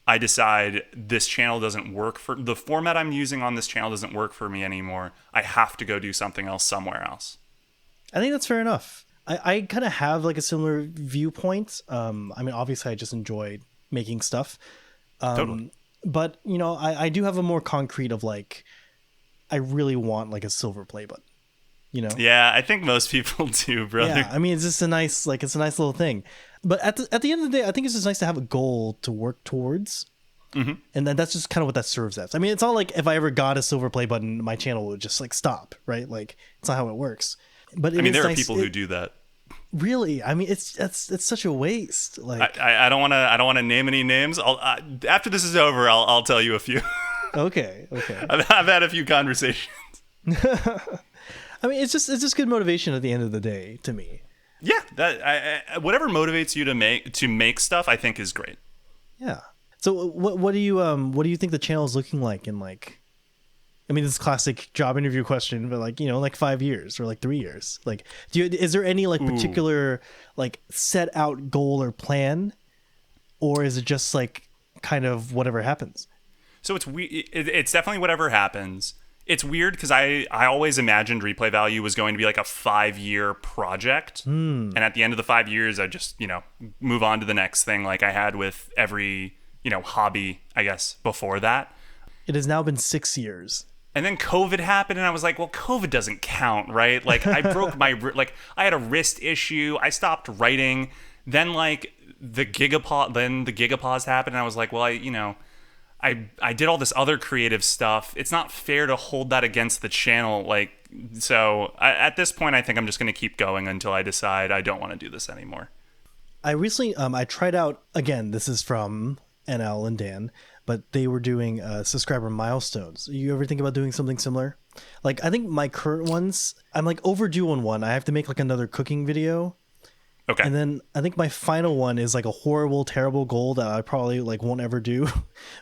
I decide this channel doesn't work for the format I'm using on this channel doesn't work for me anymore. I have to go do something else somewhere else. I think that's fair enough. I kind of have like a similar viewpoint. I mean, obviously I just enjoy making stuff. Totally. But, you know, I do have a more concrete of like, I really want like a silver play button, you know? Yeah, I think most people do, brother. Yeah, I mean, it's just a nice little thing. But at the end of the day, I think it's just nice to have a goal to work towards. Mm-hmm. And then that's just kind of what that serves as. I mean, it's not like if I ever got a silver play button, my channel would just like stop, right? Like, it's not how it works. But I mean, there are people who do that. Really, I mean, it's such a waste. Like, I don't want to name any names. After this is over, I'll tell you a few. Okay. I've had a few conversations. I mean, it's just good motivation at the end of the day to me. Yeah, that whatever motivates you to make stuff, I think is great. Yeah. So what do you think the channel is looking like in like? I mean, this classic job interview question, but like, you know, like 5 years or like 3 years. Like, is there any like particular like set out goal or plan, or is it just like kind of whatever happens? So it's definitely whatever happens. It's weird because I always imagined replay value was going to be like a 5-year project. And at the end of the 5 years, I just, move on to the next thing like I had with every, hobby, I guess, before that. It has now been 6 years. And then COVID happened, and I was like, well, COVID doesn't count, right? Like, I broke I had a wrist issue. I stopped writing. Then, the gigapause happened, and I was like, well, I did all this other creative stuff. It's not fair to hold that against the channel. At this point, I think I'm just going to keep going until I decide I don't want to do this anymore. I recently, I tried out, again, this is from NL and Dan, but they were doing subscriber milestones. You ever think about doing something similar? I think my current ones, I'm overdue on one. I have to make another cooking video. Okay. And then I think my final one is a horrible, terrible goal that I probably won't ever do,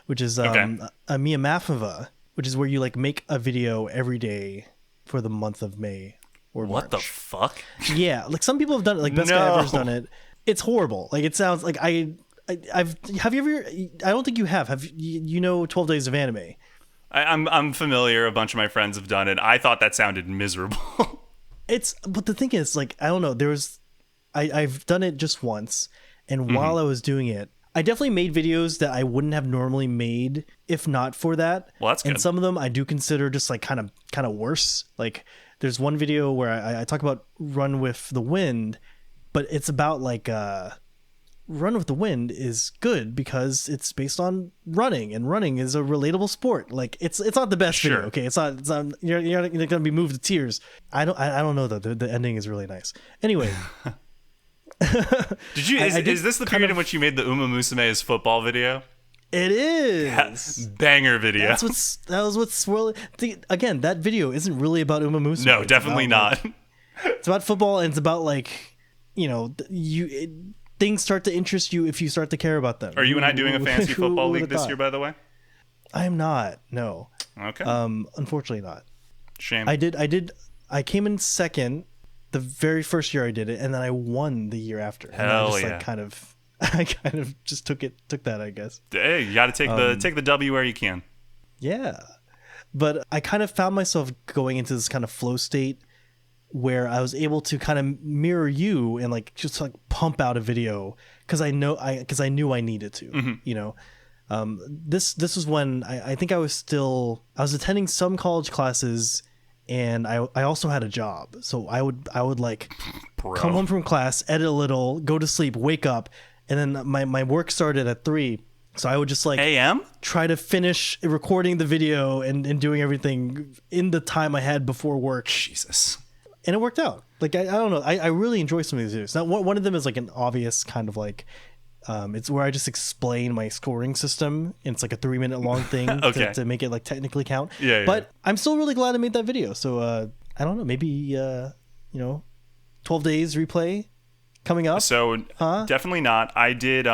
which is a Mia Mafova, which is where you make a video every day for the month of May or March. What the fuck? Yeah, some people have done it. Best Guy Ever's done it. It's horrible. It sounds like have you ever? I don't think you have. Have you 12 Days of Anime? I'm familiar. A bunch of my friends have done it. I thought that sounded miserable. But the thing is, I don't know. I've done it just once, and while I was doing it, I definitely made videos that I wouldn't have normally made if not for that. Well, that's good. And some of them I do consider just kind of worse. There's one video where I talk about Run with the Wind, but it's about Run with the Wind is good because it's based on running, and running is a relatable sport. It's not the best video. Okay, it's not you're not gonna be moved to tears. I don't know though. The ending is really nice. Anyway. Did you? Is this the period in which you made the Uma Musume's football video? It is banger video. That was what's swirling. Again, that video isn't really about Uma Musume. No, definitely not. It's about football, and it's about things start to interest you if you start to care about them. Are you and I doing a fantasy football league this year, by the way? I am not. No. Okay. Unfortunately not. Shame. I came in second the very first year I did it, and then I won the year after. Hell and yeah. I kind of just took that, I guess. Hey, you got to take the W where you can. Yeah. But I kind of found myself going into this kind of flow state where I was able to kind of mirror you and just pump out a video because I knew I needed to. This was when I think I was attending some college classes, and I also had a job, so I would come home from class, edit a little, go to sleep, wake up, and then my work started at 3. So I would just AM try to finish recording the video and doing everything in the time I had before work. Jesus. And it worked out. I don't know. I really enjoy some of these videos. Now, one of them is an obvious kind of it's where I just explain my scoring system. And it's a 3-minute long thing okay. to make it technically count. Yeah. But I'm still really glad I made that video. So I don't know. Maybe 12 days replay coming up. So definitely not. I did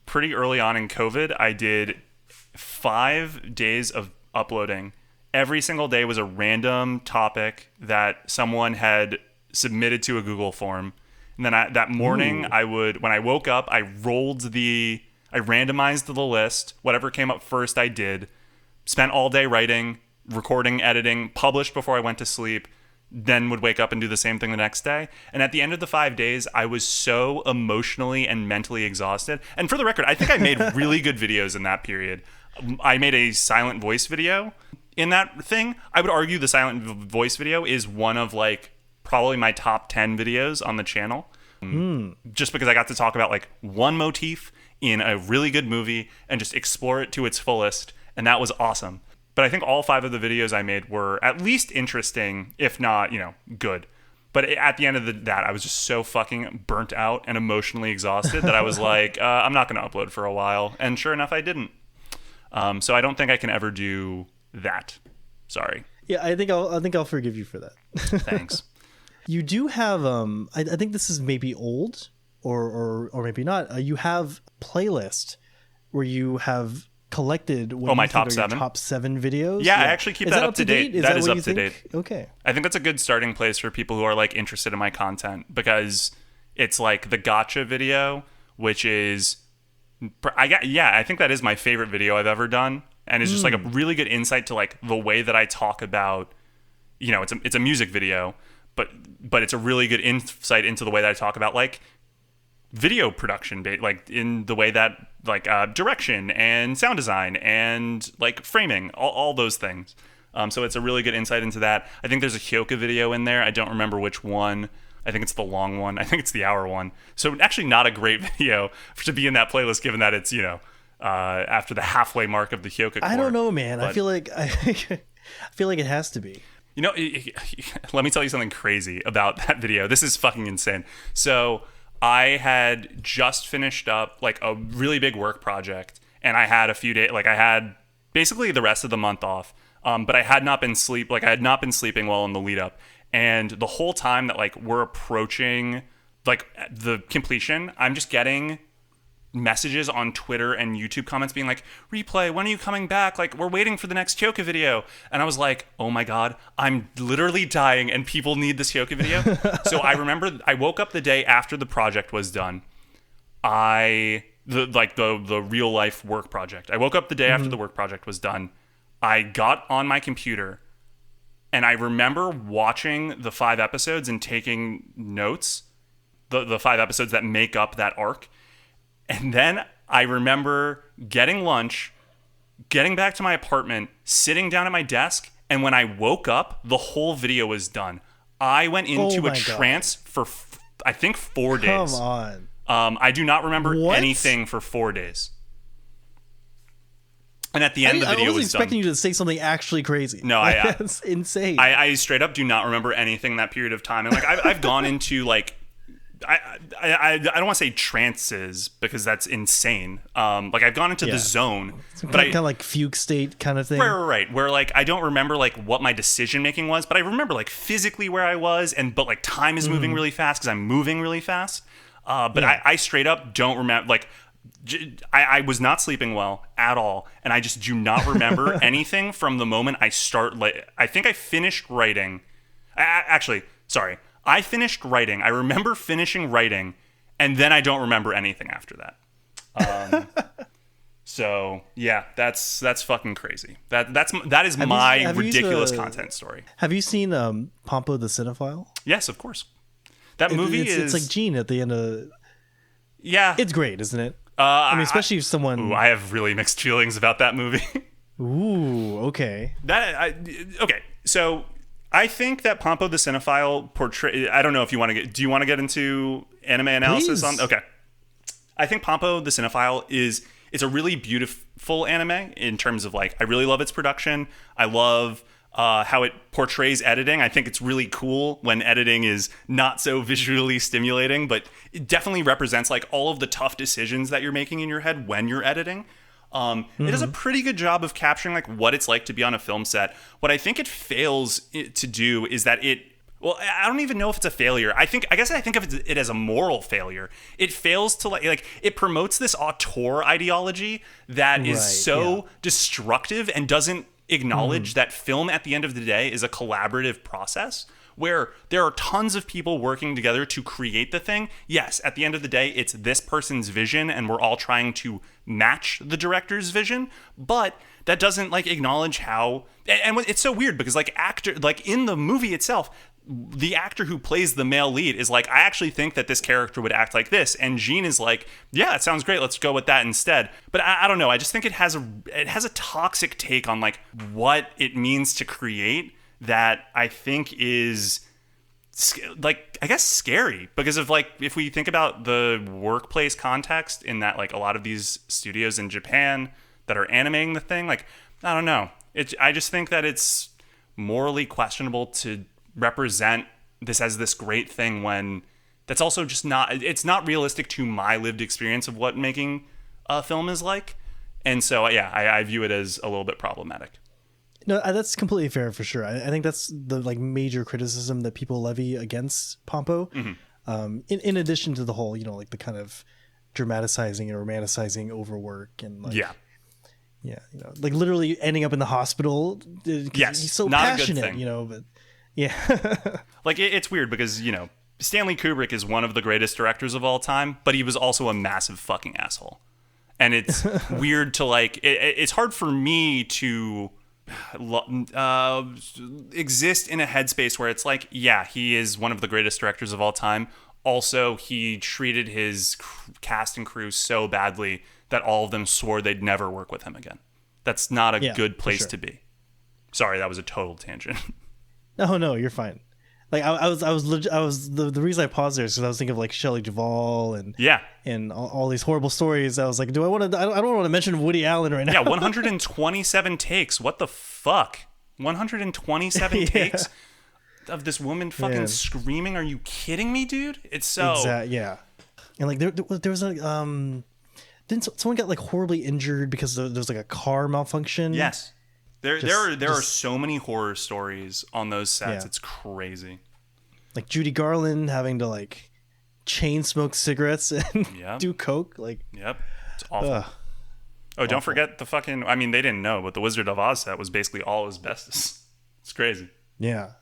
pretty early on in COVID. I did 5 days of uploading. Every single day was a random topic that someone had submitted to a Google form. And then that morning, when I woke up, I randomized the list. Whatever came up first, I did. Spent all day writing, recording, editing, published before I went to sleep, then would wake up and do the same thing the next day. And at the end of the 5 days, I was so emotionally and mentally exhausted. And for the record, I think I made really good videos in that period. I made a silent voice video. In that thing, I would argue the silent voice video is one of probably my top 10 videos on the channel. Just because I got to talk about one motif in a really good movie and just explore it to its fullest. And that was awesome. But I think all 5 of the videos I made were at least interesting, if not, good. But at the end of that, I was just so fucking burnt out and emotionally exhausted that I was I'm not going to upload for a while. And sure enough, I didn't. So I don't think I can ever do that. Sorry. Yeah, I think I'll forgive you for that. Thanks. You do have I think this is maybe old or maybe not. You have playlist where you have collected my top 7 videos. Yeah, I actually keep that up to date. That is up to date. Okay. I think that's a good starting place for people who are interested in my content, because it's the gotcha video, which is I think that is my favorite video I've ever done. and it's just like a really good insight to like the way that I talk about, it's a music video, but it's a really good insight into the way that I talk about like video production, like in the way that like direction and sound design and like framing, all those things. So it's a really good insight into that. I think there's a Hyoka video in there. I don't remember which one. I think it's the long one. I think it's the hour one. So actually not a great video to be in that playlist, given that it's, after the halfway mark of the Hyoka core. I don't know, man. I feel like I feel like it has to be. Let me tell you something crazy about that video. This is fucking insane. So I had just finished up like a really big work project, and I had a few days, like I had basically the rest of the month off. But I had not been sleeping well in the lead up. And the whole time that like we're approaching like the completion, I'm just getting messages on Twitter and YouTube comments being like, Replay, when are you coming back? Like, we're waiting for the next Hyoka video. And I was like, oh my God, I'm literally dying and people need this Hyoka video. So I remember I woke up the day after the project was done. The real life work project. I woke up the day after the work project was done. I got on my computer and I remember watching the 5 episodes and taking notes, the 5 episodes that make up that arc. And then I remember getting lunch, getting back to my apartment, sitting down at my desk, and when I woke up, the whole video was done. I went into a trance for, I think, 4 days. Come on. I do not remember anything for 4 days. And at the end, the video was done. I was expecting you to say something actually crazy. No, that's insane. I straight up do not remember anything in that period of time. And like I've gone into like I don't want to say trances because that's insane. Like I've gone into the zone, but kind of like fugue state kind of thing. Right. Where like I don't remember like what my decision making was, but I remember like physically where I was, but like time is moving really fast because I'm moving really fast. But I straight up don't remember like. I was not sleeping well at all, and I just do not remember anything from the moment I start. I think I finished writing. I finished writing. I remember finishing writing, and then I don't remember anything after that. So yeah, that's fucking crazy. That is my ridiculous content story. Have you seen Pompo the Cinephile? Yes, of course. That movie it's like Gene at the end of. Yeah, it's great, isn't it? I mean, especially if someone. I have really mixed feelings about that movie. Ooh, okay. Okay. So I think that Pompo the Cinephile portray. I don't know if you want to get. Do you want to get into anime analysis on? Okay. I think Pompo the Cinephile it's a really beautiful anime in terms of like I really love its production. I love how it portrays editing. I think it's really cool when editing is not so visually stimulating, but it definitely represents like all of the tough decisions that you're making in your head when you're editing. It does a pretty good job of capturing like what it's like to be on a film set. What I think it fails to do is that I don't even know if it's a failure. I guess I think of it as a moral failure. It fails to like it promotes this auteur ideology that is so destructive and doesn't acknowledge that film at the end of the day is a collaborative process where there are tons of people working together to create the thing. Yes, at the end of the day, it's this person's vision and we're all trying to match the director's vision, but that doesn't like acknowledge how, and it's so weird because like in the movie itself, the actor who plays the male lead is like, I actually think that this character would act like this. And Jean is like, yeah, it sounds great. Let's go with that instead. But I don't know. I just think it has a toxic take on like what it means to create that I think is like, I guess scary because of like, if we think about the workplace context in that like a lot of these studios in Japan that are animating the thing, like, I don't know. I just think that it's morally questionable to represent this as this great thing when that's also just it's not realistic to my lived experience of what making a film is like. And so, yeah, I view it as a little bit problematic. No, that's completely fair for sure. I think that's the like major criticism that people levy against Pompo. In addition to the whole, like the kind of dramatizing and romanticizing overwork and like, like literally ending up in the hospital. Yes, he's so not passionate, a good thing. But yeah. Like it's weird because, Stanley Kubrick is one of the greatest directors of all time, but he was also a massive fucking asshole. And it's weird to like, it's hard for me to exist in a headspace where it's like, yeah, he is one of the greatest directors of all time. Also, he treated his cast and crew so badly that all of them swore they'd never work with him again. That's not a good place to be. Sorry, that was a total tangent. No, you're fine. Like the reason I paused there is because I was thinking of like Shelley Duvall and all these horrible stories. I was like, I don't want to mention Woody Allen right now. Yeah, 127 takes. What the fuck? 127 takes of this woman fucking screaming. Are you kidding me, dude? It's so yeah. And like there was like didn't someone get like horribly injured because there was like a car malfunction? Yes. There are so many horror stories on those sets. Yeah. It's crazy. Like Judy Garland having to like chain smoke cigarettes and do coke. Like, yep, it's awful. Don't forget the fucking. I mean, they didn't know, but the Wizard of Oz set was basically all asbestos. It's crazy. Yeah,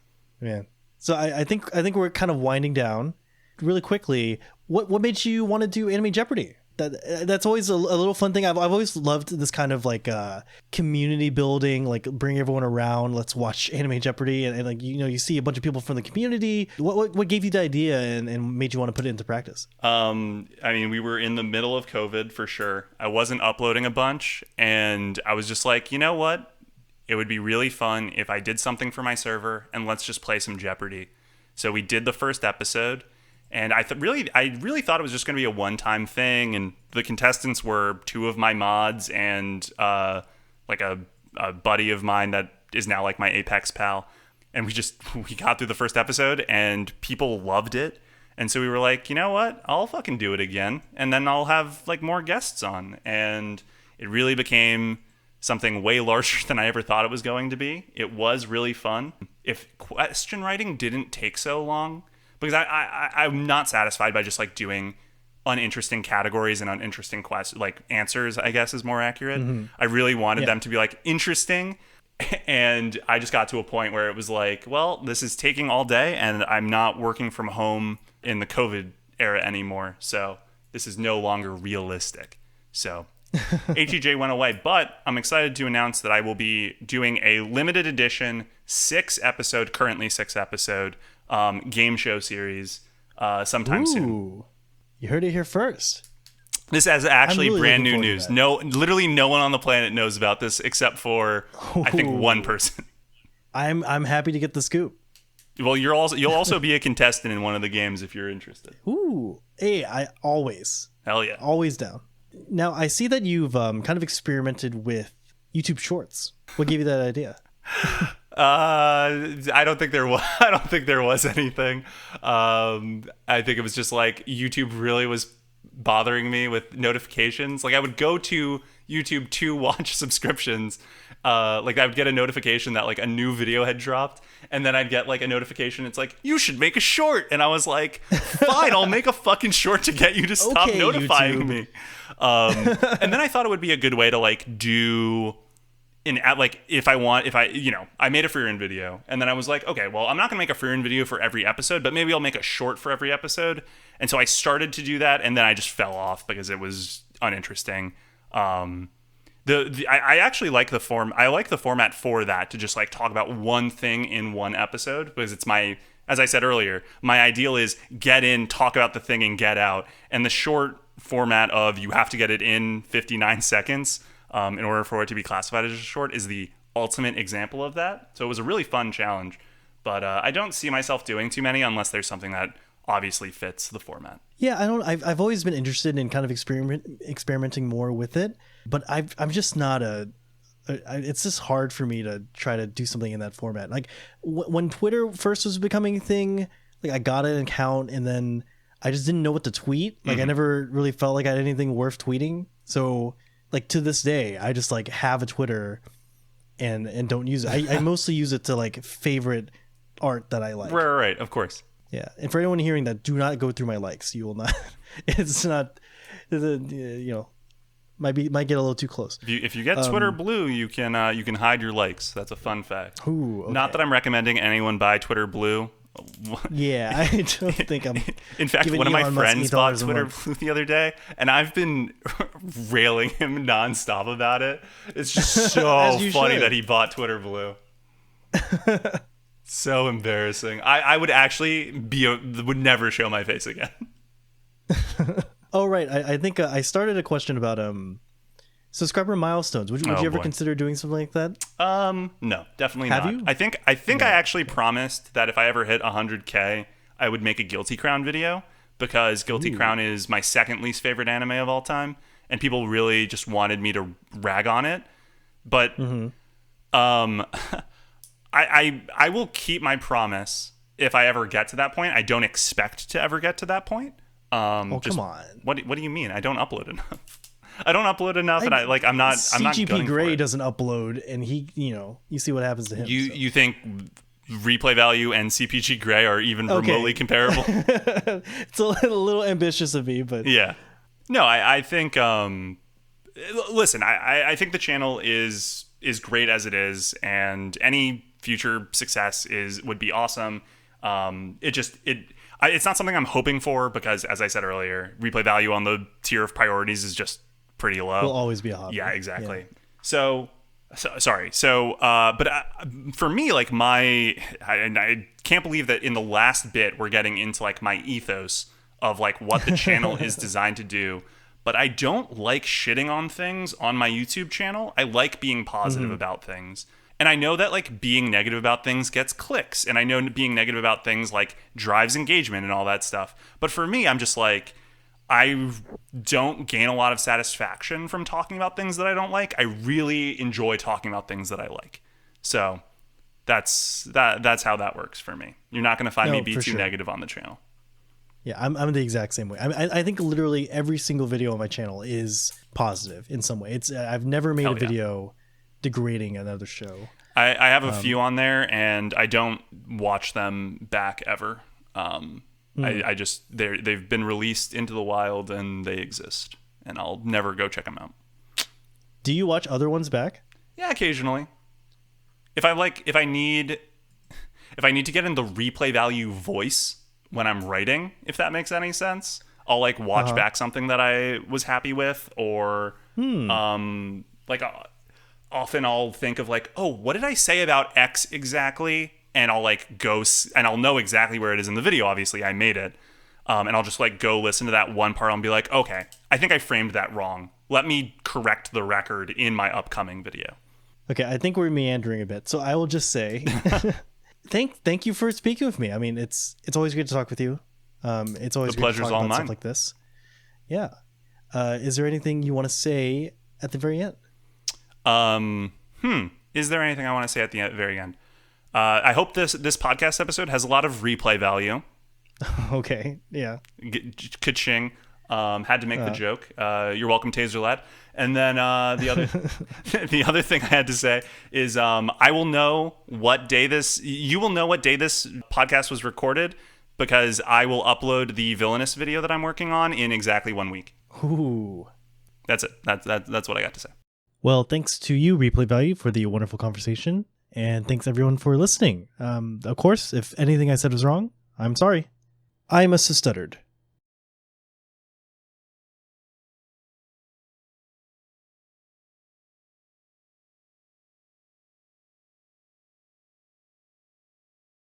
man. So I think we're kind of winding down really quickly. What made you want to do Anime Jeopardy? That's always a little fun thing. I've always loved this kind of like community building, like bring everyone around. Let's watch Anime Jeopardy, and like you see a bunch of people from the community. What gave you the idea and made you want to put it into practice? I mean, we were in the middle of COVID for sure. I wasn't uploading a bunch, and I was just like, you know what? It would be really fun if I did something for my server, and let's just play some Jeopardy. So we did the first episode. And I really thought it was just going to be a one-time thing, and the contestants were two of my mods and like a buddy of mine that is now like my Apex pal. And we got through the first episode, and people loved it. And so we were like, you know what? I'll fucking do it again, and then I'll have like more guests on. And it really became something way larger than I ever thought it was going to be. It was really fun. If question writing didn't take so long. Because I'm not satisfied by just like doing uninteresting categories and uninteresting answers, I guess is more accurate. Mm-hmm. I really wanted them to be like interesting. And I just got to a point where it was like, well, this is taking all day and I'm not working from home in the COVID era anymore. So this is no longer realistic. So ATJ went away, but I'm excited to announce that I will be doing a limited edition 6-episode game show series sometime soon. You heard it here first. This is actually really brand new news. Literally no one on the planet knows about this except for I think one person. I'm happy to get the scoop. Well, you'll also be a contestant in one of the games if you're interested. Ooh, hey, I always. Hell yeah, always down. Now I see that you've kind of experimented with YouTube Shorts. What gave you that idea? I don't think there was anything. I think it was just like YouTube really was bothering me with notifications. Like I would go to YouTube to watch subscriptions. Like I would get a notification that like a new video had dropped, and then I'd get like a notification. It's like, you should make a short. And I was like, fine, I'll make a fucking short to get you to stop notifying YouTube. Me. And then I thought it would be a good way to like do I made a free-run video, and then I was like, okay, well, I'm not gonna make a free-run video for every episode, but maybe I'll make a short for every episode. And so I started to do that, and then I just fell off because it was uninteresting. I actually like the form. I like the format for that, to just like talk about one thing in one episode, because it's as I said earlier, my ideal is get in, talk about the thing, and get out. And the short format of you have to get it in 59 seconds. In order for it to be classified as a short is the ultimate example of that. So it was a really fun challenge, but I don't see myself doing too many unless there's something that obviously fits the format. Yeah, I've always been interested in kind of experimenting more with it, but I'm just not it's just hard for me to try to do something in that format. Like when Twitter first was becoming a thing, like I got an account and then I just didn't know what to tweet. Like I never really felt like I had anything worth tweeting. So like to this day, I just like have a Twitter and don't use it. I mostly use it to like favorite art that I like. Right, of course. Yeah, and for anyone hearing that, do not go through my likes. You will not. It's not. Might get a little too close. If you get Twitter Blue, you can hide your likes. That's a fun fact. Ooh, okay. Not that I'm recommending anyone buy Twitter Blue. Yeah, I don't think I'm. In fact, giving one of my Elon Musk friends bought $8 a Twitter month. Blue the other day, and I've been railing him nonstop about it. It's just so As you funny should. that he bought Twitter Blue. So embarrassing. I would actually would never show my face again. Oh right, I think I started a question about subscriber milestones. Would you Oh, ever boy. consider doing something like that? No, definitely Have not. you? I think I actually promised that if I ever hit 100K, I would make a Guilty Crown video, because Guilty Crown is my second least favorite anime of all time, and people really just wanted me to rag on it. But I will keep my promise if I ever get to that point. I don't expect to ever get to that point. Oh, come on. What do you mean? I don't upload enough. I don't upload enough, and I'm not. I'm not CGP gunning for Grey it. doesn't upload, and he, you see what happens to him. You think replay value and CPG Grey are even remotely comparable? It's a little ambitious of me, but Yeah. No, I think. Listen, I think the channel is great as it is, and any future success would be awesome. It's not something I'm hoping for, because, as I said earlier, replay value on the tier of priorities is just pretty low. will always be a hobby. Yeah, exactly. Yeah. So sorry. But for me, like I can't believe that in the last bit we're getting into like my ethos of like what the channel is designed to do. But I don't like shitting on things on my YouTube channel. I like being positive about things. And I know that like being negative about things gets clicks, and I know being negative about things like drives engagement and all that stuff. But for me, I'm just like, I don't gain a lot of satisfaction from talking about things that I don't like. I really enjoy talking about things that I like. So that's how that works for me. You're not going to find me be too negative on the channel. Yeah, I'm the exact same way. I think literally every single video on my channel is positive in some way. I've never made a video degrading another show. I have a few on there, and I don't watch them back ever. I just they've been released into the wild, and they exist, and I'll never go check them out. Do you watch other ones back? Yeah, occasionally. If I need to get in the replay value voice when I'm writing, if that makes any sense, I'll like watch back something that I was happy with, or often I'll think of like, oh, what did I say about X exactly? And I'll like go and I'll know exactly where it is in the video. Obviously, I made it. And I'll just like go listen to that one part and be like, okay, I think I framed that wrong. Let me correct the record in my upcoming video. Okay, I think we're meandering a bit. So I will just say thank you for speaking with me. I mean, it's always great to talk with you. It's always great to talk about stuff like this. Yeah. Is there anything you want to say at the very end? Is there anything I want to say at the very end? I hope this podcast episode has a lot of replay value. Okay. Yeah. Ka-ching. Had to make the joke. You're welcome, Taserlet. And then the other thing I had to say is I will know what day you will know what day this podcast was recorded, because I will upload the villainous video that I'm working on in exactly 1 week. Ooh. That's it. That's what I got to say. Well, thanks to you, Replay Value, for the wonderful conversation. And thanks everyone for listening. Of course, if anything I said was wrong, I'm sorry. I must have stuttered.